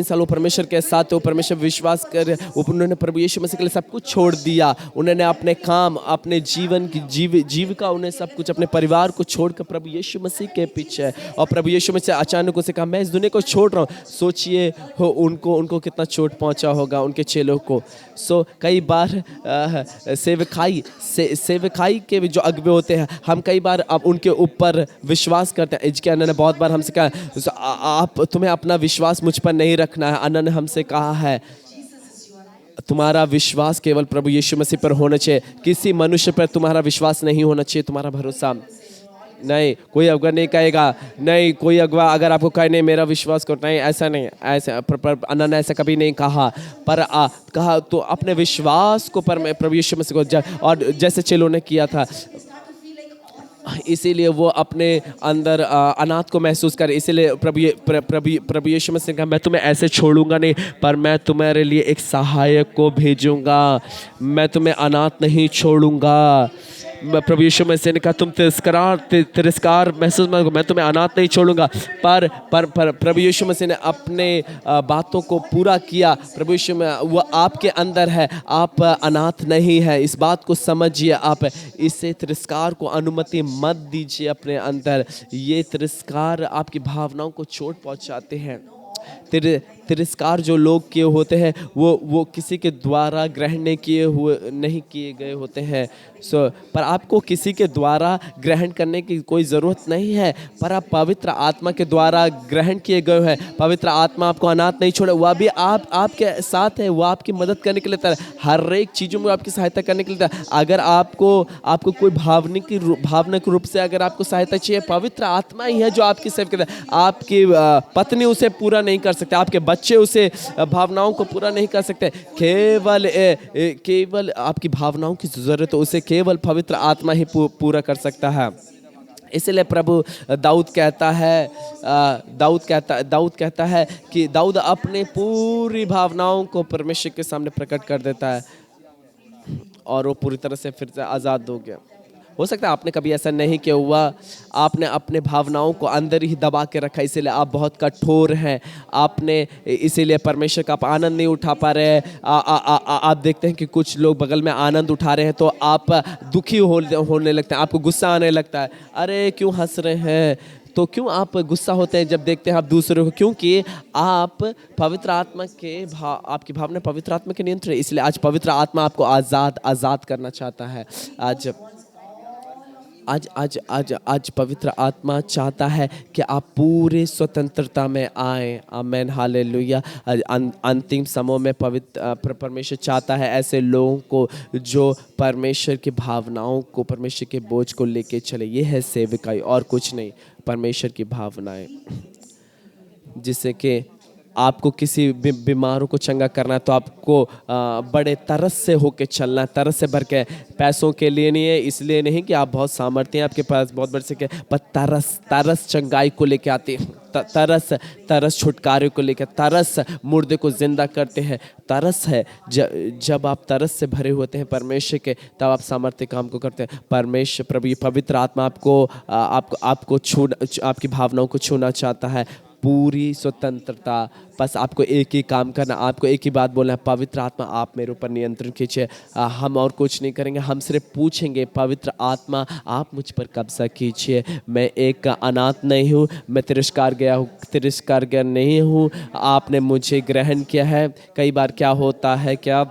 साल वो परमेश्वर के साथ, वो परमेश्वर विश्वास कर, उन्होंने प्रभु यीशु मसीह के लिए सब कुछ छोड़ दिया। उन्होंने अपने काम, अपने जीवन की जीविका, उन्हें सब कुछ, अपने परिवार को छोड़कर प्रभु यीशु मसीह के पीछे। और प्रभु यीशु मसीह अचानक उसे कहा, मैं इस दुनिया को छोड़ रहा हूँ। सोचिए हो उनको कितना चोट पहुँचा होगा उनके चेलों को। कई बार सेवकाई के जो अगुवे होते हैं, हम कई बार अब उनके ऊपर विश्वास करते हैं। इसके अन्ना ने बहुत बार हमसे कहा, तुम्हें अपना विश्वास मुझ पर नहीं रखना है। अन्ना ने हमसे कहा है, तुम्हारा विश्वास केवल प्रभु यीशु मसीह पर होना चाहिए, किसी मनुष्य पर तुम्हारा विश्वास नहीं होना चाहिए, तुम्हारा भरोसा नहीं। कोई अगुवा नहीं कहेगा, नहीं कोई अगुवा अगर आपको कहे नहीं मेरा विश्वास करो, नहीं ऐसा नहीं, ऐसा अन्ना ने ऐसा कभी नहीं कहा। पर कहा तो अपने विश्वास को पर प्रभु यीशु मसीह को, और जैसे चेलों ने किया था, इसीलिए वो अपने अंदर अनाथ को महसूस करे। इसीलिए प्रभु यीशु मसीह ने कहा, मैं तुम्हें ऐसे छोड़ूंगा नहीं, पर मैं तुम्हारे लिए एक सहायक को भेजूंगा, मैं तुम्हें अनाथ नहीं छोड़ूंगा। प्रभु यीशु मसीह ने कहा, तुम तिरस्कार महसूस मत करो, मैं तुम्हें अनाथ नहीं छोड़ूंगा। पर प्रभु यीशु मसीह ने अपने बातों को पूरा किया। प्रभु यीशु में वो आपके अंदर है, आप अनाथ नहीं है, इस बात को समझिए। आप इसे तिरस्कार को अनुमति मत दीजिए अपने अंदर। ये तिरस्कार आपकी भावनाओं को चोट पहुंचाते हैं। तिरस्कार जो लोग किए होते हैं वो किसी के द्वारा ग्रहण नहीं किए गए होते हैं। पर आपको किसी के द्वारा ग्रहण करने की कोई ज़रूरत नहीं है, पर आप पवित्र आत्मा के द्वारा ग्रहण किए गए हैं। पवित्र आत्मा आपको अनाथ नहीं छोड़े, वह भी आपके साथ है, वो आपकी मदद करने के लिए तैयार है, हर एक चीज़ों में आपकी सहायता करने के लिए तैयार। अगर आपको कोई भावनिक रूप से अगर आपको सहायता चाहिए, पवित्र आत्मा ही है जो आपकी सेवा करता है। आपकी पत्नी उसे पूरा नहीं कर सकते, आपके बच्चे उसे भावनाओं को पूरा नहीं कर सकते। केवल आपकी भावनाओं की ज़रूरत है, उसे केवल पवित्र आत्मा ही पूरा कर सकता है। इसलिए प्रभु दाऊद कहता है कि दाऊद अपने पूरी भावनाओं को परमेश्वर के सामने प्रकट कर देता है और वो पूरी तरह से फिर से आज़ाद हो गया। हो सकता है आपने कभी ऐसा नहीं किया हुआ, आपने अपने भावनाओं को अंदर ही दबा के रखा, इसीलिए आप बहुत कठोर हैं। आपने इसीलिए परमेश्वर का आप आनंद नहीं उठा पा रहे हैं। आप देखते हैं कि कुछ लोग बगल में आनंद उठा रहे हैं तो आप दुखी होने लगते हैं, आपको गुस्सा आने लगता है। अरे क्यों हंस रहे हैं? तो क्यों आप गुस्सा होते हैं जब देखते हैं आप दूसरों को? क्योंकि आप पवित्र आत्मा के आपकी भावना पवित्र आत्मा के नियंत्रण, इसलिए आज पवित्र आत्मा आपको आज़ाद करना चाहता है। आज पवित्र आत्मा चाहता है कि आप पूरे स्वतंत्रता में आए। आमेन, हालेलुया। अंतिम समय में परमेश्वर चाहता है ऐसे लोगों को जो परमेश्वर की भावनाओं को, परमेश्वर के बोझ को लेके चले। ये है सेवकाई और कुछ नहीं, परमेश्वर की भावनाएं, जिससे कि आपको किसी बीमारों को चंगा करना है तो आपको बड़े तरस से होके चलना है, तरस से भर के। पैसों के लिए नहीं है, इसलिए नहीं कि आप बहुत सामर्थ्य हैं, आपके पास बहुत बड़े से के, पर तरस, तरस चंगाई को लेके आती है, तरस, तरस छुटकारे को लेकर, तरस मुर्दे को जिंदा करते हैं, तरस है। जब आप तरस से भरे होते हैं परमेश्वर के, तब आप सामर्थ्य काम को करते हैं। परमेश्वर प्रभु पवित्र आत्मा आपको छू, आपकी भावनाओं को छूना चाहता है, पूरी स्वतंत्रता। बस आपको एक ही काम करना, आपको एक ही बात बोलना है, पवित्र आत्मा आप मेरे ऊपर नियंत्रण कीजिए। हम और कुछ नहीं करेंगे, हम सिर्फ पूछेंगे, पवित्र आत्मा आप मुझ पर कब्जा कीजिए। मैं एक अनाथ नहीं हूँ, मैं तिरस्कार गया नहीं हूँ, आपने मुझे ग्रहण किया है। कई बार क्या होता है, क्या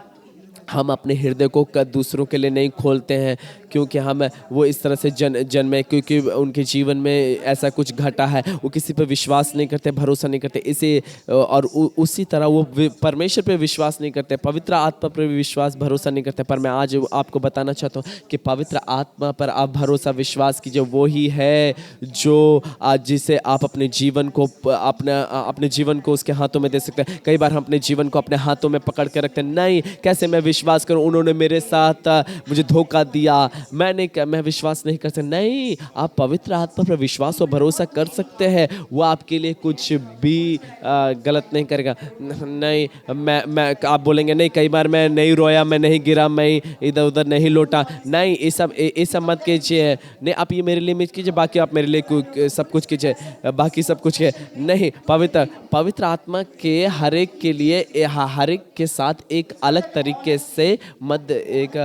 हम अपने हृदय को दूसरों के लिए नहीं खोलते हैं, क्योंकि हम वो इस तरह से जन्मे, क्योंकि उनके जीवन में ऐसा कुछ घटा है, वो किसी पर विश्वास नहीं करते, भरोसा नहीं करते, इसे और उसी तरह वो परमेश्वर पे विश्वास नहीं करते, पवित्र आत्मा पर विश्वास भरोसा नहीं करते। पर मैं आज आपको बताना चाहता हूँ कि पवित्र आत्मा पर आप भरोसा विश्वास कीजिए। वो ही है जो आज जिसे आप अपने जीवन को अपने जीवन को उसके हाथों में दे सकते हैं। कई बार हम अपने जीवन को अपने हाथों में पकड़ के रखते हैं, नहीं कैसे मैं विश्वास करूं, उन्होंने मेरे साथ मुझे धोखा दिया, मैं विश्वास नहीं कर सकता। नहीं, आप पवित्र आत्मा पर विश्वास और भरोसा कर सकते हैं, वो आपके लिए कुछ भी गलत नहीं करेगा। नहीं, मैं आप बोलेंगे नहीं, कई बार मैं नहीं रोया, मैं नहीं गिरा, मैं इधर उधर नहीं लौटा, नहीं ये सब मत कीजिए। नहीं, आप ये मेरे लिए मत कीजिए, बाकी आप मेरे लिए सब कुछ कीजिए, बाकी सब कुछ है। नहीं, पवित्र आत्मा के हर एक के लिए, हर एक के साथ एक अलग तरीके से एक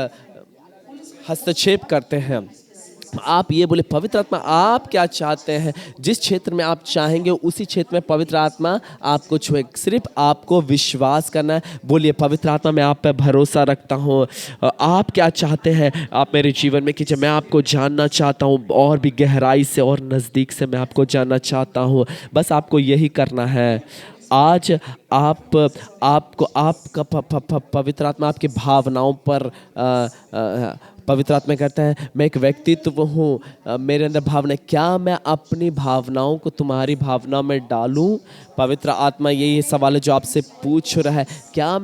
हस्तक्षेप करते हैं। आप ये बोले, पवित्र आत्मा आप क्या चाहते हैं, जिस क्षेत्र में आप चाहेंगे उसी क्षेत्र में पवित्र आत्मा आपको छुए। सिर्फ आपको विश्वास करना है। बोलिए, पवित्र आत्मा मैं आप पे भरोसा रखता हूँ, आप क्या चाहते हैं आप मेरे जीवन में कीजिए। मैं आपको जानना चाहता हूँ, और भी गहराई से और नज़दीक से मैं आपको जानना चाहता हूँ। बस आपको यही करना है। आज आपको आपका पवित्र आत्मा आपकी भावनाओं पर पवित्र आत्मा कहता है, मैं एक व्यक्तित्व हूँ, मेरे अंदर भावना, क्या मैं अपनी भावनाओं को तुम्हारी भावना में डालूं। पवित्र आत्मा यही सवाल है जो आपसे पूछ रहा है, क्या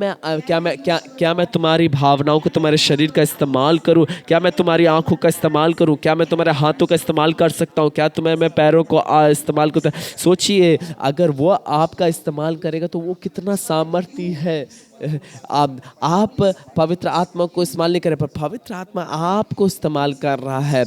मैं तुम्हारी भावनाओं को, तुम्हारे शरीर का इस्तेमाल करूं, क्या मैं तुम्हारी आंखों का इस्तेमाल करूं, क्या मैं तुम्हारे हाथों का इस्तेमाल कर सकता हूं, क्या मैं पैरों को इस्तेमाल करता। सोचिए, अगर वो आपका इस्तेमाल करेगा तो वो कितना सामर्थ्य है। आप पवित्र आत्मा को इस्तेमाल नहीं करें, पर पवित्र आत्मा आपको इस्तेमाल कर रहा है।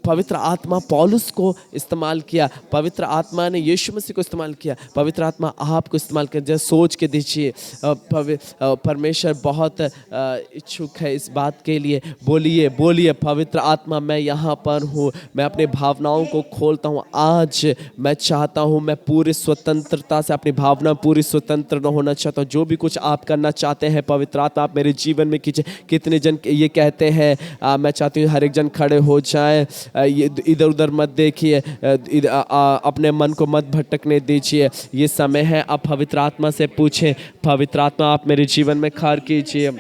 पवित्र आत्मा पौलुस को इस्तेमाल किया, पवित्र आत्मा ने यीशु मसीह को इस्तेमाल किया, पवित्र आत्मा आपको इस्तेमाल कर। जैसे सोच के दीजिए, परमेश्वर बहुत इच्छुक है इस बात के लिए। बोलिए, पवित्र आत्मा मैं यहाँ पर हूँ, मैं अपनी भावनाओं को खोलता हूँ। आज मैं चाहता हूँ, मैं पूरी स्वतंत्रता से अपनी भावना पूरी स्वतंत्र होना चाहता हूँ। जो भी कुछ आप करना चाहते हैं पवित्र आत्मा आप मेरे जीवन में कीजिए। कितने जन ये कहते हैं, मैं चाहती हूँ हर एक जन खड़े हो जाए, इधर उधर मत देखिए, अपने मन को मत भटकने दीजिए। ये समय है आप पवित्र आत्मा से पूछें, पवित्र आत्मा आप मेरे जीवन में कार्य कीजिए।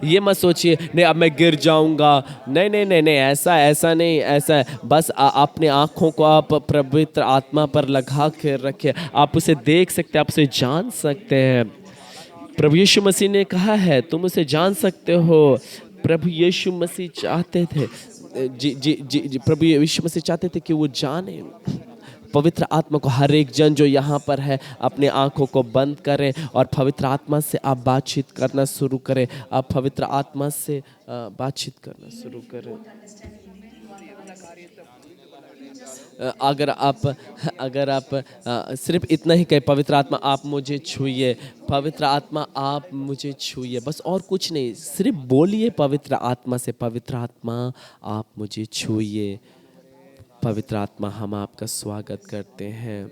ये मत सोचिए नहीं अब मैं गिर जाऊंगा, नहीं नहीं नहीं नहीं, ऐसा नहीं, ऐसा है। बस अपने आँखों को आप पवित्र आत्मा पर लगा के रखिए। आप उसे देख सकते हैं, आप उसे जान सकते हैं। प्रभु यीशु मसीह ने कहा है तुम उसे जान सकते हो। प्रभु यीशु मसीह चाहते थे, जी प्रभु यीशु मसीह चाहते थे कि वो जाने। पवित्र आत्मा को हर एक जन जो यहाँ पर है अपने आँखों को बंद करें और पवित्र आत्मा से आप बातचीत करना शुरू करें। आप पवित्र आत्मा से बातचीत करना शुरू करें। अगर आप सिर्फ इतना ही कहें, पवित्र आत्मा आप मुझे छूइए, पवित्र आत्मा आप मुझे छूइए, बस और कुछ नहीं, सिर्फ बोलिए पवित्र आत्मा से, पवित्र आत्मा आप मुझे छूइए। पवित्र आत्मा हम आपका स्वागत करते हैं।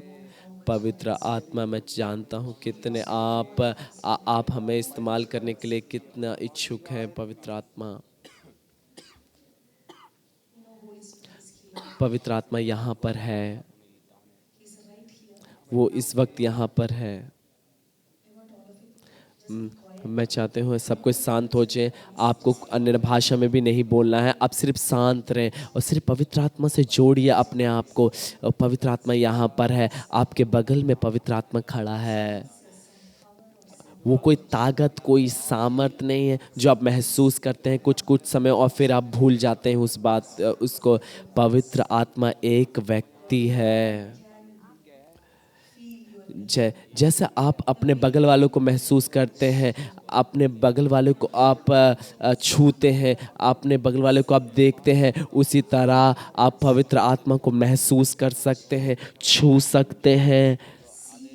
पवित्र आत्मा मैं जानता हूँ कितने आप हमें इस्तेमाल करने के लिए कितना इच्छुक हैं। पवित्र आत्मा, पवित्र आत्मा यहाँ पर है, वो इस वक्त यहाँ पर है। मैं चाहते हूँ सब कुछ शांत हो जाए, आपको अन्य भाषा में भी नहीं बोलना है, आप सिर्फ शांत रहें और सिर्फ पवित्र आत्मा से जोड़िए अपने आप को। पवित्र आत्मा यहाँ पर है, आपके बगल में पवित्र आत्मा खड़ा है। वो कोई ताकत, कोई सामर्थ नहीं है जो आप महसूस करते हैं कुछ कुछ समय और फिर आप भूल जाते हैं उस बात उसको। पवित्र आत्मा एक व्यक्ति है। जैसे आप अपने बगल वालों को महसूस करते हैं, अपने बगल वाले को आप छूते हैं, अपने बगल वाले को आप देखते हैं, उसी तरह आप पवित्र आत्मा को महसूस कर सकते हैं, छू सकते हैं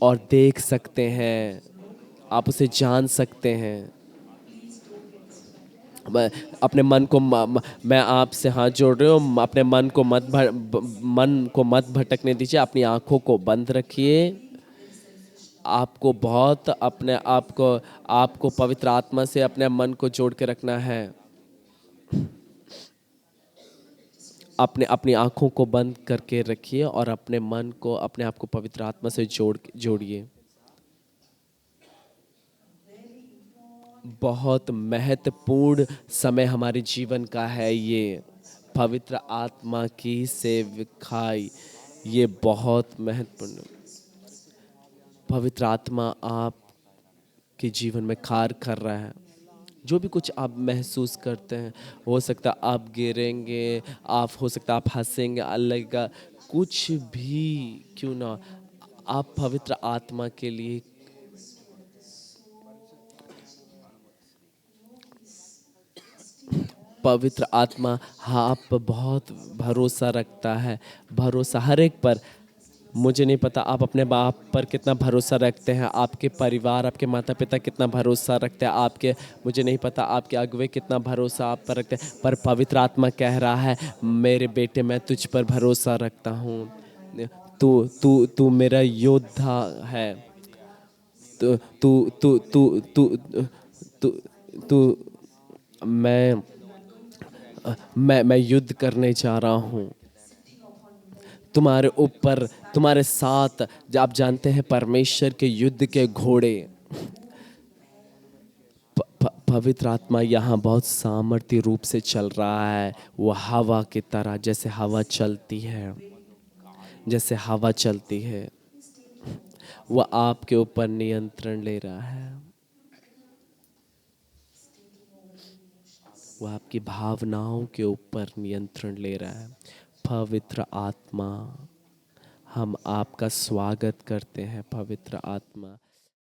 और देख सकते हैं। आप उसे जान सकते हैं। अपने मन को मैं आपसे हाथ जोड़ रही हूँ, अपने मन को मत भटकने दीजिए। अपनी आंखों को बंद रखिए। आपको बहुत अपने आपको पवित्र आत्मा से अपने मन को जोड़ के रखना है। अपनी आंखों को बंद करके रखिए और अपने मन को, अपने आप को पवित्र आत्मा से जोड़िए। बहुत महत्वपूर्ण समय हमारे जीवन का है ये, पवित्र आत्मा की सेवकाई। ये बहुत महत्वपूर्ण। पवित्र आत्मा आपके जीवन में कार्य कर रहा है। जो भी कुछ आप महसूस करते हैं, हो सकता है आप गिरेंगे, आप हो सकता है आप हंसेंगे, लगेगा कुछ भी क्यों ना, आप पवित्र आत्मा के लिए पवित्र आत्मा आप बहुत भरोसा रखता है, भरोसा हर एक पर। मुझे नहीं पता आप अपने बाप पर कितना भरोसा रखते हैं, आपके परिवार, आपके माता पिता कितना भरोसा रखते हैं आपके, मुझे नहीं पता आपके अगुवे कितना भरोसा आप पर रखते हैं, पर पवित्र आत्मा कह रहा है, मेरे बेटे मैं तुझ पर भरोसा रखता हूँ। तू तू तू मेरा योद्धा है। तू तू तू तू तू तू तू मैं मैं युद्ध करने जा रहा हूँ तुम्हारे ऊपर, तुम्हारे साथ। जब आप जानते हैं परमेश्वर के युद्ध के घोड़े, पवित्र आत्मा यहाँ बहुत सामर्थ्य रूप से चल रहा है। वो हवा की तरह, जैसे हवा चलती है, जैसे हवा चलती है, वो आपके ऊपर नियंत्रण ले रहा है। वो आपकी भावनाओं के ऊपर नियंत्रण ले रहा है। पवित्र आत्मा, हम आपका स्वागत करते हैं पवित्र आत्मा।